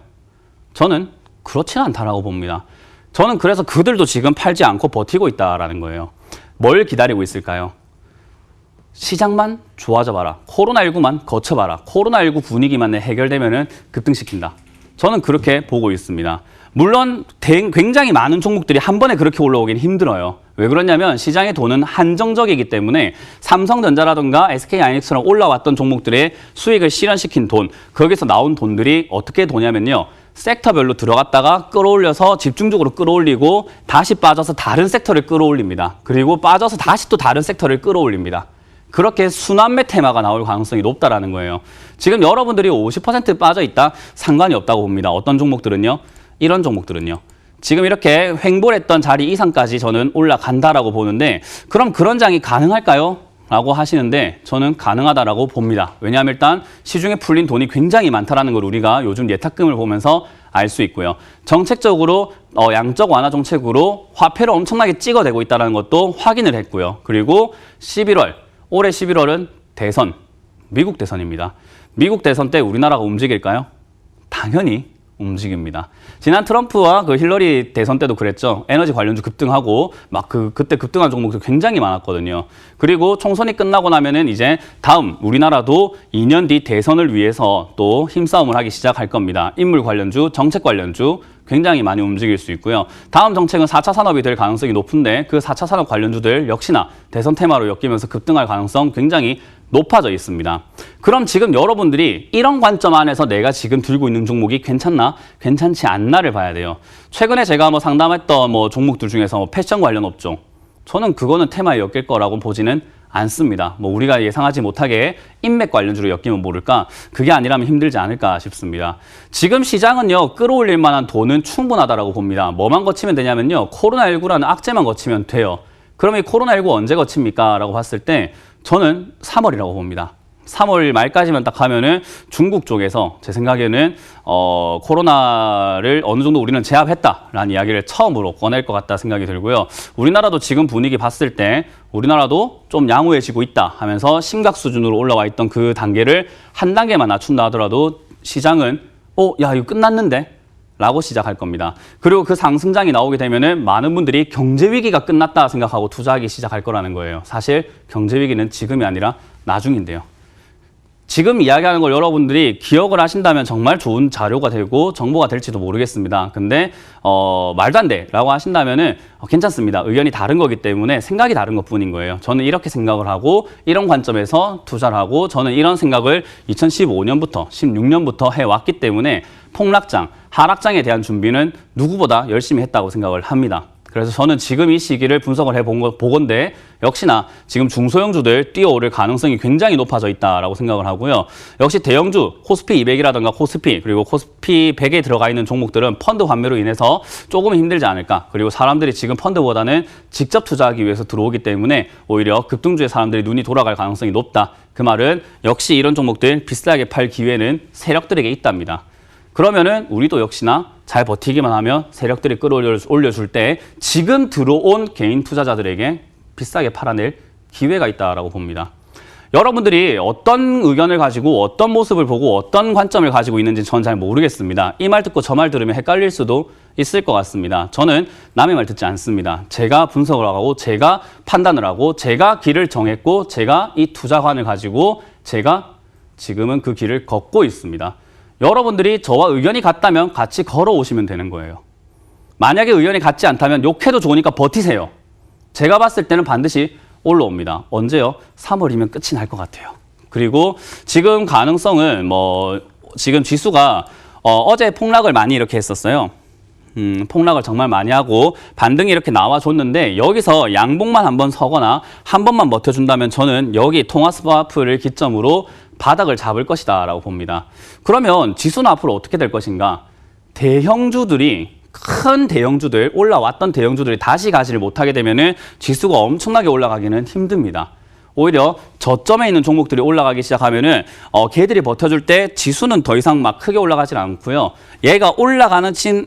저는 그렇지는 않다라고 봅니다. 저는 그래서 그들도 지금 팔지 않고 버티고 있다라는 거예요. 뭘 기다리고 있을까요? 시장만 좋아져봐라. 코로나19만 거쳐봐라. 코로나19 분위기만 해결되면은 급등시킨다. 저는 그렇게 보고 있습니다. 물론 굉장히 많은 종목들이 한 번에 그렇게 올라오긴 힘들어요. 왜 그러냐면 시장의 돈은 한정적이기 때문에 삼성전자라든가 SK하이닉스처럼 올라왔던 종목들의 수익을 실현시킨 돈, 거기서 나온 돈들이 어떻게 도냐면요. 섹터별로 들어갔다가 끌어올려서 집중적으로 끌어올리고 다시 빠져서 다른 섹터를 끌어올립니다. 그리고 빠져서 다시 또 다른 섹터를 끌어올립니다. 그렇게 순환매 테마가 나올 가능성이 높다라는 거예요. 지금 여러분들이 50% 빠져있다? 상관이 없다고 봅니다. 어떤 종목들은요? 이런 종목들은요. 지금 이렇게 횡보했던 자리 이상까지 저는 올라간다라고 보는데 그럼 그런 장이 가능할까요? 라고 하시는데 저는 가능하다라고 봅니다. 왜냐하면 일단 시중에 풀린 돈이 굉장히 많다라는 걸 우리가 요즘 예탁금을 보면서 알 수 있고요. 정책적으로 양적 완화 정책으로 화폐를 엄청나게 찍어대고 있다는 것도 확인을 했고요. 그리고 11월, 올해 11월은 대선, 미국 대선입니다. 미국 대선 때 우리나라가 움직일까요? 당연히 움직입니다. 지난 트럼프와 그 힐러리 대선 때도 그랬죠. 에너지 관련주 급등하고 막 그때 급등한 종목도 굉장히 많았거든요. 그리고 총선이 끝나고 나면은 이제 다음 우리나라도 2년 뒤 대선을 위해서 또 힘싸움을 하기 시작할 겁니다. 인물 관련주, 정책 관련주 굉장히 많이 움직일 수 있고요. 다음 정책은 4차 산업이 될 가능성이 높은데 그 4차 산업 관련주들 역시나 대선 테마로 엮이면서 급등할 가능성 굉장히 높아져 있습니다. 그럼 지금 여러분들이 이런 관점 안에서 내가 지금 들고 있는 종목이 괜찮나, 괜찮지 않나를 봐야 돼요. 최근에 제가 상담했던 종목들 중에서 패션 관련 업종, 저는 그거는 테마에 엮일 거라고 보지는 않습니다. 우리가 예상하지 못하게 인맥 관련주로 엮이면 모를까? 그게 아니라면 힘들지 않을까 싶습니다. 지금 시장은요, 끌어올릴 만한 돈은 충분하다라고 봅니다. 뭐만 거치면 되냐면요, 코로나19라는 악재만 거치면 돼요. 그럼 이 코로나19 언제 거칩니까? 라고 봤을 때 저는 3월이라고 봅니다. 3월 말까지만 딱 하면은 중국 쪽에서 제 생각에는 코로나를 어느 정도 우리는 제압했다라는 이야기를 처음으로 꺼낼 것 같다 생각이 들고요. 우리나라도 지금 분위기 봤을 때 우리나라도 좀 양호해지고 있다 하면서 심각 수준으로 올라와 있던 그 단계를 한 단계만 낮춘다 하더라도 시장은 야 이거 끝났는데? 라고 시작할 겁니다. 그리고 그 상승장이 나오게 되면은 많은 분들이 경제 위기가 끝났다 생각하고 투자하기 시작할 거라는 거예요. 사실 경제 위기는 지금이 아니라 나중인데요. 지금 이야기하는 걸 여러분들이 기억을 하신다면 정말 좋은 자료가 되고 정보가 될지도 모르겠습니다. 근데 말도 안 돼라고 하신다면은 괜찮습니다. 의견이 다른 거기 때문에 생각이 다른 것뿐인 거예요. 저는 이렇게 생각을 하고 이런 관점에서 투자를 하고 저는 이런 생각을 2015년부터 16년부터 해왔기 때문에 폭락장, 하락장에 대한 준비는 누구보다 열심히 했다고 생각을 합니다. 그래서 저는 지금 이 시기를 분석을 보건대 역시나 지금 중소형주들 뛰어오를 가능성이 굉장히 높아져 있다라고 생각을 하고요. 역시 대형주 코스피 200이라든가 코스피 그리고 코스피 100에 들어가 있는 종목들은 펀드 환매로 인해서 조금 힘들지 않을까. 그리고 사람들이 지금 펀드보다는 직접 투자하기 위해서 들어오기 때문에 오히려 급등주에 사람들이 눈이 돌아갈 가능성이 높다. 그 말은 역시 이런 종목들 비싸게 팔 기회는 세력들에게 있답니다. 그러면은 우리도 역시나 잘 버티기만 하면 세력들이 끌어올려줄 때 지금 들어온 개인 투자자들에게 비싸게 팔아낼 기회가 있다라고 봅니다. 여러분들이 어떤 의견을 가지고 어떤 모습을 보고 어떤 관점을 가지고 있는지 저는 잘 모르겠습니다. 이 말 듣고 저 말 들으면 헷갈릴 수도 있을 것 같습니다. 저는 남의 말 듣지 않습니다. 제가 분석을 하고 제가 판단을 하고 제가 길을 정했고 제가 이 투자관을 가지고 제가 지금은 그 길을 걷고 있습니다. 여러분들이 저와 의견이 같다면 같이 걸어오시면 되는 거예요. 만약에 의견이 같지 않다면 욕해도 좋으니까 버티세요. 제가 봤을 때는 반드시 올라옵니다. 언제요? 3월이면 끝이 날 것 같아요. 그리고 지금 가능성은 지금 지수가 어제 폭락을 많이 이렇게 했었어요. 폭락을 정말 많이 하고 반등이 이렇게 나와줬는데 여기서 양봉만 한번 서거나 한 번만 버텨준다면 저는 여기 통화스와프를 기점으로 바닥을 잡을 것이다 라고 봅니다. 그러면 지수는 앞으로 어떻게 될 것인가? 대형주들이 큰 대형주들, 올라왔던 대형주들이 다시 가지를 못하게 되면은 지수가 엄청나게 올라가기는 힘듭니다. 오히려 저점에 있는 종목들이 올라가기 시작하면은 걔들이 버텨줄 때 지수는 더 이상 막 크게 올라가진 않고요. 얘가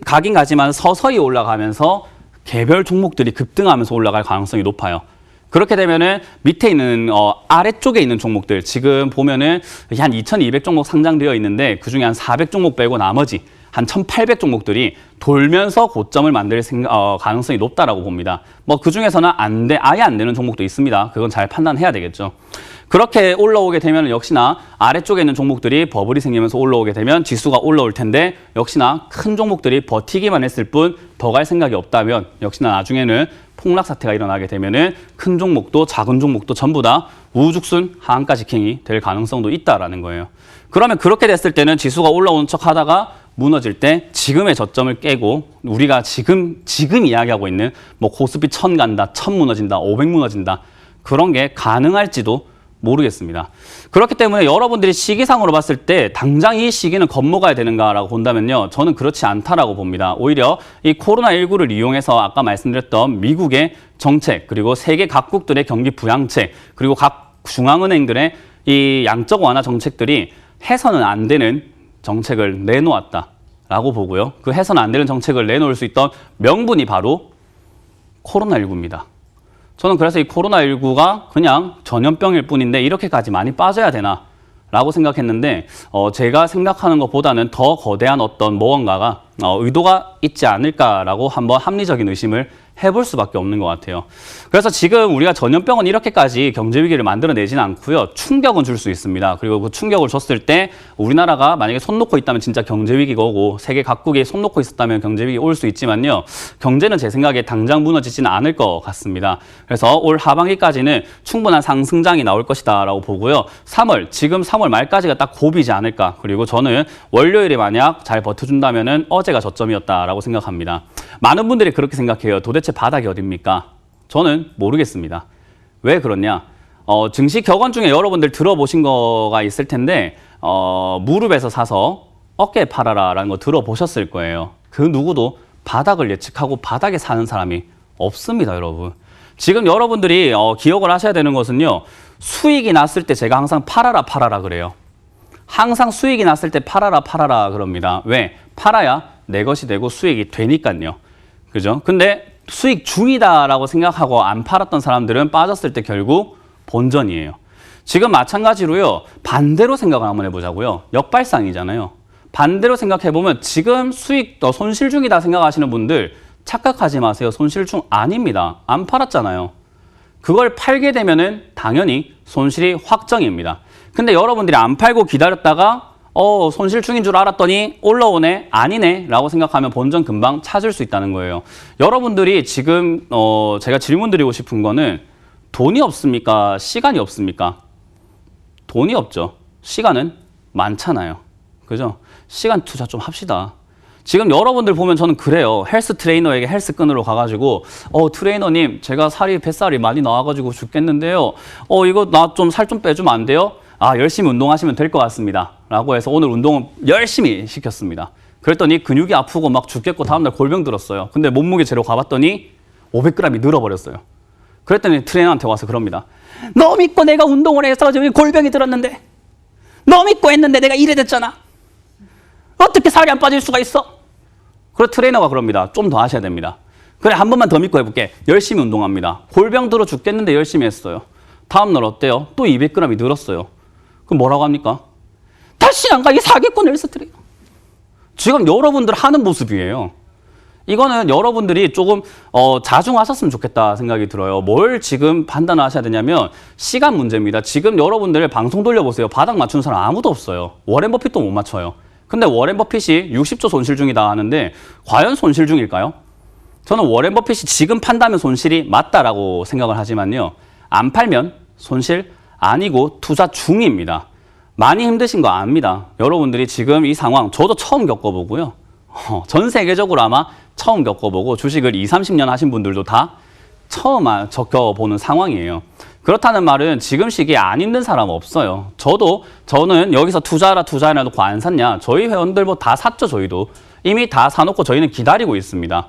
가긴 가지만 서서히 올라가면서 개별 종목들이 급등하면서 올라갈 가능성이 높아요. 그렇게 되면은 밑에 있는 아래쪽에 있는 종목들 지금 보면은 한 2,200 종목 상장되어 있는데 그중에 한 400 종목 빼고 나머지 한 1,800 종목들이 돌면서 고점을 만들 가능성이 높다라고 봅니다. 그중에서는 아예 안 되는 종목도 있습니다. 그건 잘 판단해야 되겠죠. 그렇게 올라오게 되면 역시나 아래쪽에 있는 종목들이 버블이 생기면서 올라오게 되면 지수가 올라올 텐데 역시나 큰 종목들이 버티기만 했을 뿐 더 갈 생각이 없다면 역시나 나중에는 폭락 사태가 일어나게 되면은 큰 종목도 작은 종목도 전부 다 우죽순 하한가 직행이 될 가능성도 있다라는 거예요. 그러면 그렇게 됐을 때는 지수가 올라오는 척 하다가 무너질 때 지금의 저점을 깨고 우리가 지금 이야기하고 있는 코스피 1000 간다, 1000 무너진다, 500 무너진다 그런 게 가능할지도 모르겠습니다. 그렇기 때문에 여러분들이 시기상으로 봤을 때 당장 이 시기는 겁먹어야 되는가라고 본다면요. 저는 그렇지 않다라고 봅니다. 오히려 이 코로나19를 이용해서 아까 말씀드렸던 미국의 정책 그리고 세계 각국들의 경기 부양책 그리고 각 중앙은행들의 이 양적 완화 정책들이 해서는 안 되는 정책을 내놓았다라고 보고요. 그 해서는 안 되는 정책을 내놓을 수 있던 명분이 바로 코로나19입니다. 저는 그래서 이 코로나19가 그냥 전염병일 뿐인데 이렇게까지 많이 빠져야 되나? 라고 생각했는데 제가 생각하는 것보다는 더 거대한 어떤 무언가가 의도가 있지 않을까라고 한번 합리적인 의심을 해볼 수밖에 없는 것 같아요. 그래서 지금 우리가 전염병은 이렇게까지 경제 위기를 만들어내지는 않고요. 충격은 줄 수 있습니다. 그리고 그 충격을 줬을 때 우리나라가 만약에 손 놓고 있다면 진짜 경제 위기가 오고 세계 각국이 손 놓고 있었다면 경제 위기 올 수 있지만요. 경제는 제 생각에 당장 무너지지는 않을 것 같습니다. 그래서 올 하반기까지는 충분한 상승장이 나올 것이다라고 보고요. 지금 3월 말까지가 딱 고비지 않을까. 그리고 저는 월요일에 만약 잘 버텨준다면은 어제가 저점이었다라고 생각합니다. 많은 분들이 그렇게 생각해요. 도대체 바닥이 어딥니까? 저는 모르겠습니다. 왜 그러냐? 증시 격언 중에 여러분들 들어보신 거가 있을 텐데 무릎에서 사서 어깨에 팔아라라는 거 들어보셨을 거예요. 그 누구도 바닥을 예측하고 바닥에 사는 사람이 없습니다, 여러분. 지금 여러분들이 기억을 하셔야 되는 것은요. 수익이 났을 때 제가 항상 팔아라 그래요. 항상 수익이 났을 때 팔아라 그럽니다. 왜? 팔아야 내 것이 되고 수익이 되니까요. 그죠? 근데 수익 중이다라고 생각하고 안 팔았던 사람들은 빠졌을 때 결국 본전이에요. 지금 마찬가지로요. 반대로 생각을 한번 해보자고요. 역발상이잖아요. 반대로 생각해보면 지금 손실 중이다 생각하시는 분들 착각하지 마세요. 손실 중 아닙니다. 안 팔았잖아요. 그걸 팔게 되면은 당연히 손실이 확정입니다. 근데 여러분들이 안 팔고 기다렸다가 손실 중인 줄 알았더니 올라오네, 아니네 라고 생각하면 본전 금방 찾을 수 있다는 거예요. 여러분들이 지금 제가 질문 드리고 싶은 거는 돈이 없습니까? 시간이 없습니까? 돈이 없죠. 시간은 많잖아요. 그죠? 시간 투자 좀 합시다. 지금 여러분들 보면 저는 그래요. 헬스 트레이너에게 헬스 끈으로 가가지고 트레이너님 제가 뱃살이 많이 나와가지고 죽겠는데요. 이거 나 좀 살 좀 빼주면 안 돼요? 열심히 운동하시면 될 것 같습니다. 라고 해서 오늘 운동을 열심히 시켰습니다. 그랬더니 근육이 아프고 막 죽겠고 다음날 골병 들었어요. 근데 몸무게 재러 가봤더니 500g이 늘어버렸어요. 그랬더니 트레이너한테 와서 그럽니다. 너 믿고 내가 운동을 해서 지금 골병이 들었는데 너 믿고 했는데 내가 이래 됐잖아. 어떻게 살이 안 빠질 수가 있어? 그래서 트레이너가 그럽니다. 좀 더 하셔야 됩니다. 그래 한 번만 더 믿고 해볼게. 열심히 운동합니다. 골병 들어 죽겠는데 열심히 했어요. 다음날 어때요? 또 200g이 늘었어요. 그럼 뭐라고 합니까? 다시 안 가. 이 사기꾼 헬스 트레이너. 지금 여러분들 하는 모습이에요. 이거는 여러분들이 조금 자중하셨으면 좋겠다 생각이 들어요. 뭘 지금 판단을 하셔야 되냐면 시간 문제입니다. 지금 여러분들 방송 돌려보세요. 바닥 맞추는 사람 아무도 없어요. 워렌 버핏도 못 맞춰요. 근데 워렌 버핏이 60조 손실 중이다 하는데 과연 손실 중일까요? 저는 워렌 버핏이 지금 판다면 손실이 맞다라고 생각을 하지만요. 안 팔면 손실 아니고 투자 중입니다. 많이 힘드신 거 압니다. 여러분들이 지금 이 상황 저도 처음 겪어보고요. 전 세계적으로 아마 처음 겪어보고 주식을 20, 30년 하신 분들도 다 처음 겪어보는 상황이에요. 그렇다는 말은 지금 시기에 안 힘든 사람 없어요. 저는 여기서 투자라 놓고 안 샀냐. 저희 회원들 뭐 다 샀죠. 저희도. 이미 다 사놓고 저희는 기다리고 있습니다.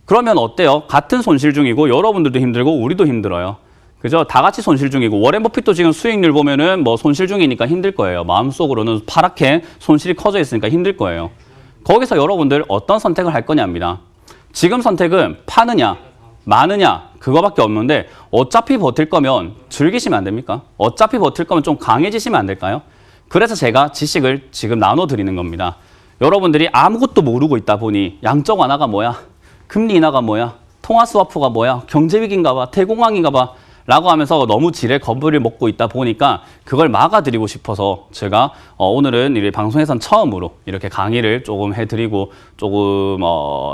그러면 어때요? 같은 손실 중이고 여러분들도 힘들고 우리도 힘들어요. 그죠? 다 같이 손실 중이고 워렌 버핏도 지금 수익률 보면은 뭐 손실 중이니까 힘들 거예요. 마음속으로는 파랗게 손실이 커져 있으니까 힘들 거예요. 거기서 여러분들 어떤 선택을 할 거냐입니다. 지금 선택은 파느냐, 마느냐 그거밖에 없는데 어차피 버틸 거면 즐기시면 안 됩니까? 어차피 버틸 거면 좀 강해지시면 안 될까요? 그래서 제가 지식을 지금 나눠드리는 겁니다. 여러분들이 아무것도 모르고 있다 보니 양적 완화가 뭐야? 금리 인하가 뭐야? 통화 스와프가 뭐야? 경제 위기인가 봐? 대공황인가 봐? 라고 하면서 너무 지레 겁을 먹고 있다 보니까 그걸 막아드리고 싶어서 제가 오늘은 이 방송에선 처음으로 이렇게 강의를 조금 해드리고 조금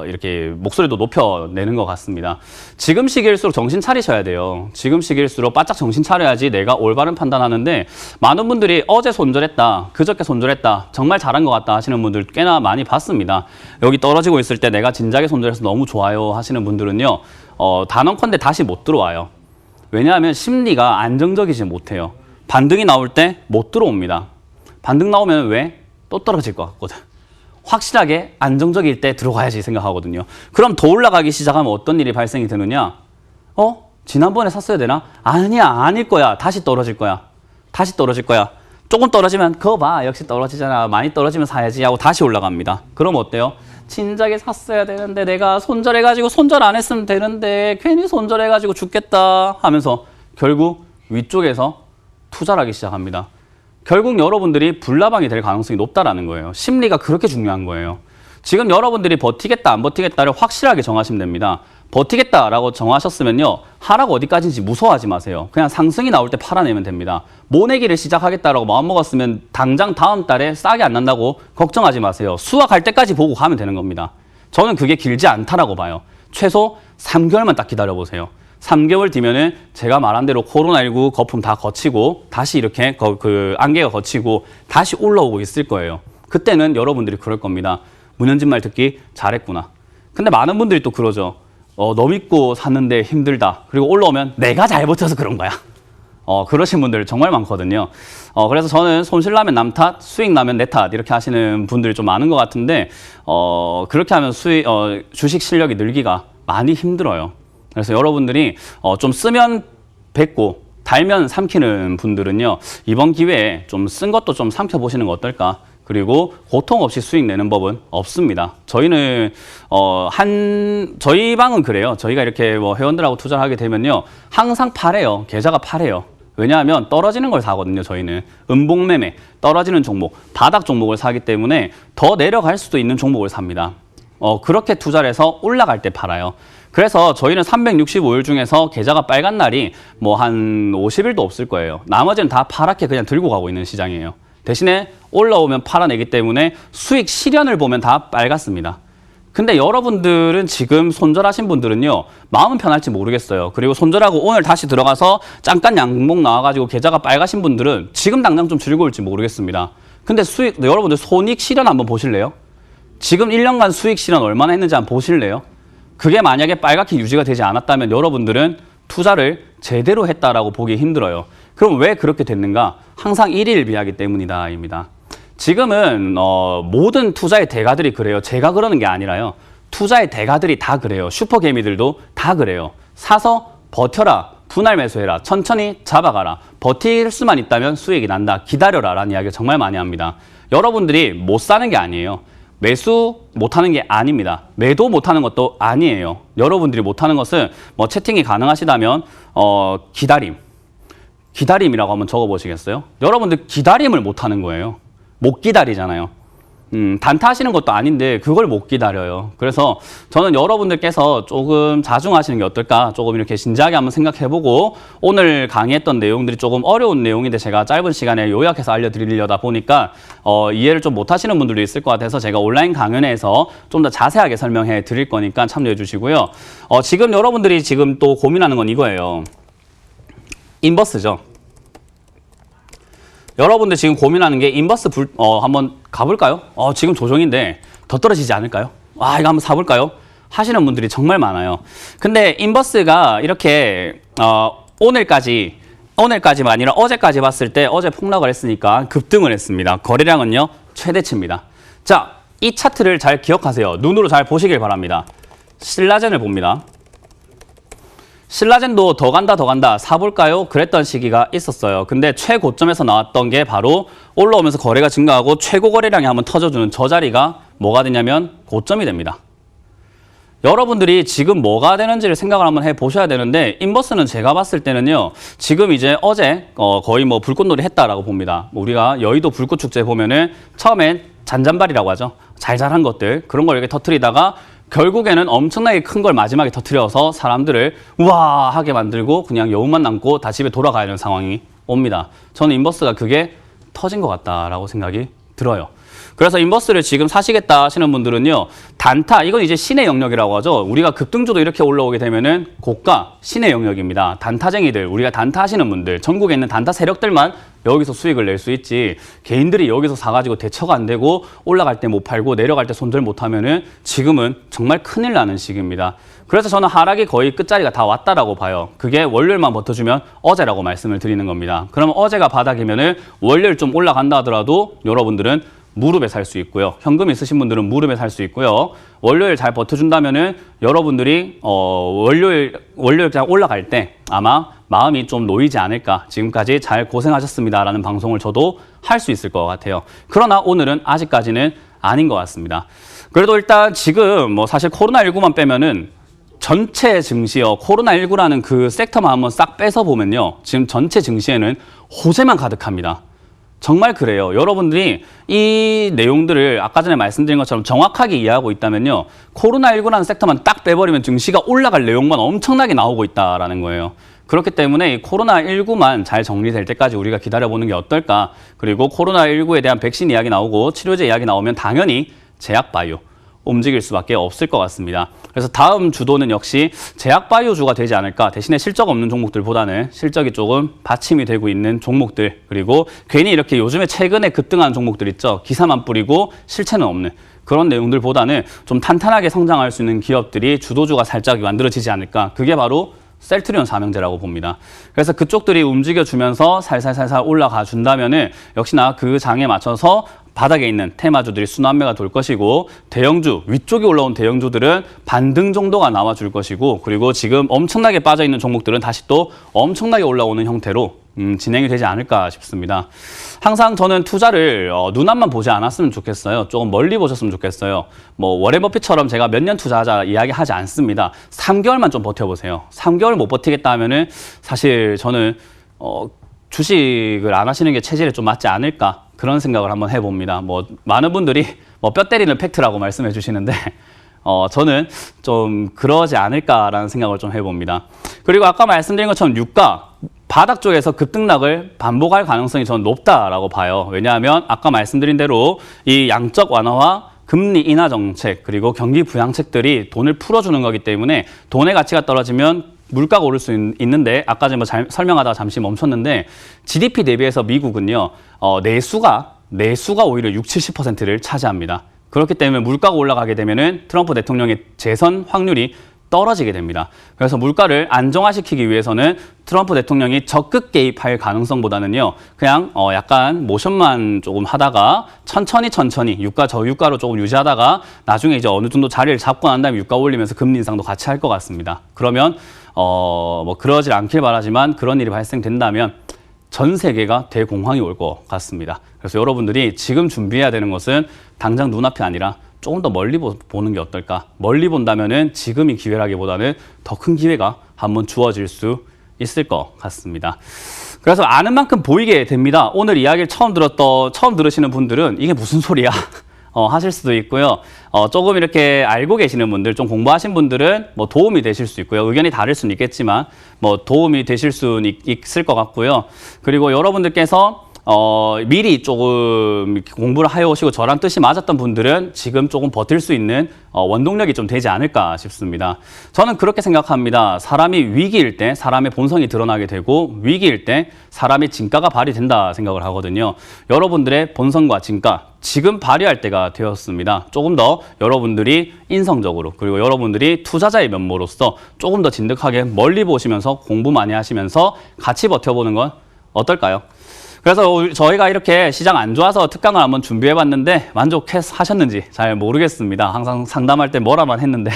이렇게 목소리도 높여내는 것 같습니다. 지금 시기일수록 정신 차리셔야 돼요. 지금 시기일수록 바짝 정신 차려야지 내가 올바른 판단하는데 많은 분들이 어제 손절했다, 그저께 손절했다, 정말 잘한 것 같다 하시는 분들 꽤나 많이 봤습니다. 여기 떨어지고 있을 때 내가 진작에 손절해서 너무 좋아요 하시는 분들은요. 단언컨대 다시 못 들어와요. 왜냐하면 심리가 안정적이지 못해요. 반등이 나올 때 못 들어옵니다. 반등 나오면 왜? 또 떨어질 것 같거든. 확실하게 안정적일 때 들어가야지 생각하거든요. 그럼 더 올라가기 시작하면 어떤 일이 발생이 되느냐? 지난번에 샀어야 되나? 아니야, 아닐 거야. 다시 떨어질 거야. 다시 떨어질 거야. 조금 떨어지면 그거 봐. 역시 떨어지잖아. 많이 떨어지면 사야지 하고 다시 올라갑니다. 그럼 어때요? 진작에 샀어야 되는데 내가 손절해가지고 손절 안 했으면 되는데 괜히 손절해가지고 죽겠다 하면서 결국 위쪽에서 투자를 하기 시작합니다. 결국 여러분들이 불나방이 될 가능성이 높다라는 거예요. 심리가 그렇게 중요한 거예요. 지금 여러분들이 버티겠다 안 버티겠다를 확실하게 정하시면 됩니다. 버티겠다라고 정하셨으면요. 하락 어디까지인지 무서워하지 마세요. 그냥 상승이 나올 때 팔아내면 됩니다. 모내기를 시작하겠다라고 마음먹었으면 당장 다음 달에 싸게 안 난다고 걱정하지 마세요. 수확할 때까지 보고 가면 되는 겁니다. 저는 그게 길지 않다라고 봐요. 최소 3개월만 딱 기다려보세요. 3개월 뒤면은 제가 말한 대로 코로나19 거품 다 거치고 다시 이렇게 그 안개가 거치고 다시 올라오고 있을 거예요. 그때는 여러분들이 그럴 겁니다. 문현진 말 듣기 잘했구나. 근데 많은 분들이 또 그러죠. 너 믿고 샀는데 힘들다. 그리고 올라오면 내가 잘 버텨서 그런 거야. 그러신 분들 정말 많거든요. 그래서 저는 손실 나면 남 탓, 수익 나면 내 탓 이렇게 하시는 분들이 좀 많은 것 같은데 그렇게 하면 주식 실력이 늘기가 많이 힘들어요. 그래서 여러분들이 좀 쓰면 뱉고 달면 삼키는 분들은요. 이번 기회에 좀 쓴 것도 좀 삼켜보시는 거 어떨까? 그리고 고통 없이 수익 내는 법은 없습니다. 저희는 저희 방은 그래요. 저희가 이렇게 뭐 회원들하고 투자를 하게 되면요. 항상 파래요. 계좌가 파래요. 왜냐하면 떨어지는 걸 사거든요. 저희는 음봉매매, 떨어지는 종목, 바닥 종목을 사기 때문에 더 내려갈 수도 있는 종목을 삽니다. 그렇게 투자를 해서 올라갈 때 팔아요. 그래서 저희는 365일 중에서 계좌가 빨간 날이 뭐 한 50일도 없을 거예요. 나머지는 다 파랗게 그냥 들고 가고 있는 시장이에요. 대신에 올라오면 팔아내기 때문에 수익 실현을 보면 다 빨갛습니다. 근데 여러분들은 지금 손절하신 분들은요. 마음은 편할지 모르겠어요. 그리고 손절하고 오늘 다시 들어가서 잠깐 양목 나와가지고 계좌가 빨가신 분들은 지금 당장 좀 즐거울지 모르겠습니다. 근데 여러분들 손익 실현 한번 보실래요? 지금 1년간 수익 실현 얼마나 했는지 한번 보실래요? 그게 만약에 빨갛게 유지가 되지 않았다면 여러분들은 투자를 제대로 했다라고 보기 힘들어요. 그럼 왜 그렇게 됐는가? 항상 일일비하기 때문이다 입니다. 지금은 모든 투자의 대가들이 그래요. 제가 그러는 게 아니라요. 투자의 대가들이 다 그래요. 슈퍼개미들도 다 그래요. 사서 버텨라. 분할 매수해라. 천천히 잡아가라. 버틸 수만 있다면 수익이 난다. 기다려라 라는 이야기를 정말 많이 합니다. 여러분들이 못 사는 게 아니에요. 매수 못하는 게 아닙니다. 매도 못하는 것도 아니에요. 여러분들이 못하는 것은 뭐 채팅이 가능하시다면 기다림이라고 한번 적어보시겠어요? 여러분들 기다림을 못하는 거예요. 못 기다리잖아요. 단타하시는 것도 아닌데 그걸 못 기다려요. 그래서 저는 여러분들께서 조금 자중하시는 게 어떨까? 조금 이렇게 진지하게 한번 생각해보고 오늘 강의했던 내용들이 조금 어려운 내용인데 제가 짧은 시간에 요약해서 알려드리려다 보니까 이해를 좀 못하시는 분들도 있을 것 같아서 제가 온라인 강연에서 좀 더 자세하게 설명해 드릴 거니까 참여해 주시고요. 지금 여러분들이 지금 또 고민하는 건 이거예요. 인버스죠. 여러분들 지금 고민하는 게 인버스 한번 가볼까요? 지금 조정인데 더 떨어지지 않을까요? 이거 한번 사볼까요? 하시는 분들이 정말 많아요. 근데 인버스가 이렇게 오늘까지만 아니라 어제까지 봤을 때 어제 폭락을 했으니까 급등을 했습니다. 거래량은요 최대치입니다. 자, 이 차트를 잘 기억하세요. 눈으로 잘 보시길 바랍니다. 신라젠을 봅니다. 신라젠도 더 간다 사볼까요? 그랬던 시기가 있었어요. 근데 최고점에서 나왔던 게 바로 올라오면서 거래가 증가하고 최고 거래량이 한번 터져주는 저 자리가 뭐가 되냐면 고점이 됩니다. 여러분들이 지금 뭐가 되는지를 생각을 한번 해보셔야 되는데 인버스는 제가 봤을 때는요. 지금 이제 어제 거의 뭐 불꽃놀이 했다라고 봅니다. 우리가 여의도 불꽃축제 보면은 처음엔 잔잔발이라고 하죠. 잘잘한 것들 그런 걸 이렇게 터뜨리다가 결국에는 엄청나게 큰 걸 마지막에 터뜨려서 사람들을 우아하게 만들고 그냥 여운만 남고 다 집에 돌아가야 하는 상황이 옵니다. 저는 인버스가 그게 터진 것 같다라고 생각이 들어요. 그래서 인버스를 지금 사시겠다 하시는 분들은요. 단타, 이건 이제 신의 영역이라고 하죠. 우리가 급등주도 이렇게 올라오게 되면은 고가 신의 영역입니다. 단타쟁이들, 우리가 단타 하시는 분들, 전국에 있는 단타 세력들만 여기서 수익을 낼 수 있지 개인들이 여기서 사가지고 대처가 안 되고 올라갈 때 못 팔고 내려갈 때 손절 못하면은 지금은 정말 큰일 나는 시기입니다. 그래서 저는 하락이 거의 끝자리가 다 왔다라고 봐요. 그게 월요일만 버텨주면 어제라고 말씀을 드리는 겁니다. 그러면 어제가 바닥이면은 월요일 좀 올라간다 하더라도 여러분들은 무릎에 살 수 있고요. 현금 있으신 분들은 무릎에 살 수 있고요. 월요일 잘 버텨준다면은 여러분들이 월요일 잘 올라갈 때 아마 마음이 좀 놓이지 않을까. 지금까지 잘 고생하셨습니다라는 방송을 저도 할 수 있을 것 같아요. 그러나 오늘은 아직까지는 아닌 것 같습니다. 그래도 일단 지금 뭐 사실 코로나19만 빼면은 전체 증시요, 코로나19라는 그 섹터만 한번 싹 빼서 보면요. 지금 전체 증시에는 호재만 가득합니다. 정말 그래요. 여러분들이 이 내용들을 아까 전에 말씀드린 것처럼 정확하게 이해하고 있다면요. 코로나19라는 섹터만 딱 빼버리면 증시가 올라갈 내용만 엄청나게 나오고 있다라는 거예요. 그렇기 때문에 이 코로나19만 잘 정리될 때까지 우리가 기다려보는 게 어떨까. 그리고 코로나19에 대한 백신 이야기 나오고 치료제 이야기 나오면 당연히 제약바이오 움직일 수밖에 없을 것 같습니다. 그래서 다음 주도는 역시 제약바이오주가 되지 않을까. 대신에 실적 없는 종목들보다는 실적이 조금 받침이 되고 있는 종목들, 그리고 괜히 이렇게 요즘에 최근에 급등한 종목들 있죠. 기사만 뿌리고 실체는 없는 그런 내용들보다는 좀 탄탄하게 성장할 수 있는 기업들이 주도주가 살짝 만들어지지 않을까. 그게 바로 셀트리온 삼형제라고 봅니다. 그래서 그쪽들이 움직여주면서 살살살살 올라가 준다면은 역시나 그 장에 맞춰서 바닥에 있는 테마주들이 순환매가 돌 것이고, 대형주, 위쪽에 올라온 대형주들은 반등 정도가 나와줄 것이고, 그리고 지금 엄청나게 빠져있는 종목들은 다시 또 엄청나게 올라오는 형태로 진행이 되지 않을까 싶습니다. 항상 저는 투자를 눈앞만 보지 않았으면 좋겠어요. 조금 멀리 보셨으면 좋겠어요. 뭐 워렌 버핏처럼 제가 몇 년 투자하자 이야기하지 않습니다. 3개월만 좀 버텨보세요. 3개월 못 버티겠다 하면은 사실 저는 주식을 안 하시는 게 체질에 좀 맞지 않을까, 그런 생각을 한번 해봅니다. 뭐 많은 분들이 뭐 뼈 때리는 팩트라고 말씀해 주시는데 저는 좀 그러지 않을까라는 생각을 좀 해봅니다. 그리고 아까 말씀드린 것처럼 유가 바닥 쪽에서 급등락을 반복할 가능성이 저는 높다라고 봐요. 왜냐하면 아까 말씀드린 대로 이 양적 완화와 금리 인하 정책, 그리고 경기 부양책들이 돈을 풀어주는 거기 때문에 돈의 가치가 떨어지면 물가가 오를 수 있는데, 아까 전에 설명하다가 잠시 멈췄는데, GDP 대비해서 미국은요, 내수가 오히려 60~70%를 차지합니다. 그렇기 때문에 물가가 올라가게 되면은 트럼프 대통령의 재선 확률이 떨어지게 됩니다. 그래서 물가를 안정화시키기 위해서는 트럼프 대통령이 적극 개입할 가능성보다는요, 그냥 약간 모션만 조금 하다가 천천히 유가 저유가로 조금 유지하다가 나중에 이제 어느 정도 자리를 잡고 난 다음에 유가 올리면서 금리 인상도 같이 할 것 같습니다. 그러면 뭐 그러질 않길 바라지만 그런 일이 발생된다면 전 세계가 대공황이 올 것 같습니다. 그래서 여러분들이 지금 준비해야 되는 것은 당장 눈앞이 아니라 조금 더 멀리 보는 게 어떨까? 멀리 본다면은 지금이 기회라기보다는 더 큰 기회가 한번 주어질 수 있을 것 같습니다. 그래서 아는 만큼 보이게 됩니다. 오늘 이야기를 처음 들으시는 분들은 이게 무슨 소리야? 하실 수도 있고요. 조금 이렇게 알고 계시는 분들, 좀 공부하신 분들은 뭐 도움이 되실 수 있고요. 의견이 다를 수는 있겠지만 뭐 도움이 되실 수 있을 것 같고요. 그리고 여러분들께서 미리 조금 공부를 해오시고 저랑 뜻이 맞았던 분들은 지금 조금 버틸 수 있는 원동력이 좀 되지 않을까 싶습니다. 저는 그렇게 생각합니다. 사람이 위기일 때 사람의 본성이 드러나게 되고, 위기일 때 사람의 진가가 발휘된다 생각을 하거든요. 여러분들의 본성과 진가, 지금 발휘할 때가 되었습니다. 조금 더 여러분들이 인성적으로, 그리고 여러분들이 투자자의 면모로서 조금 더 진득하게 멀리 보시면서 공부 많이 하시면서 같이 버텨보는 건 어떨까요? 그래서 저희가 이렇게 시장 안 좋아서 특강을 한번 준비해봤는데 만족하셨는지 잘 모르겠습니다. 항상 상담할 때 뭐라만 했는데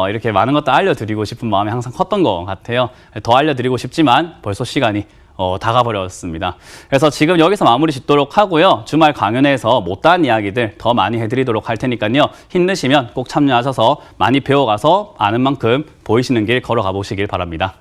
이렇게 많은 것도 알려드리고 싶은 마음이 항상 컸던 것 같아요. 더 알려드리고 싶지만 벌써 시간이 다 가버렸습니다. 그래서 지금 여기서 마무리 짓도록 하고요. 주말 강연에서 못다한 이야기들 더 많이 해드리도록 할 테니까요. 힘드시면 꼭 참여하셔서 많이 배워가서 아는 만큼 보이시는 길 걸어가 보시길 바랍니다.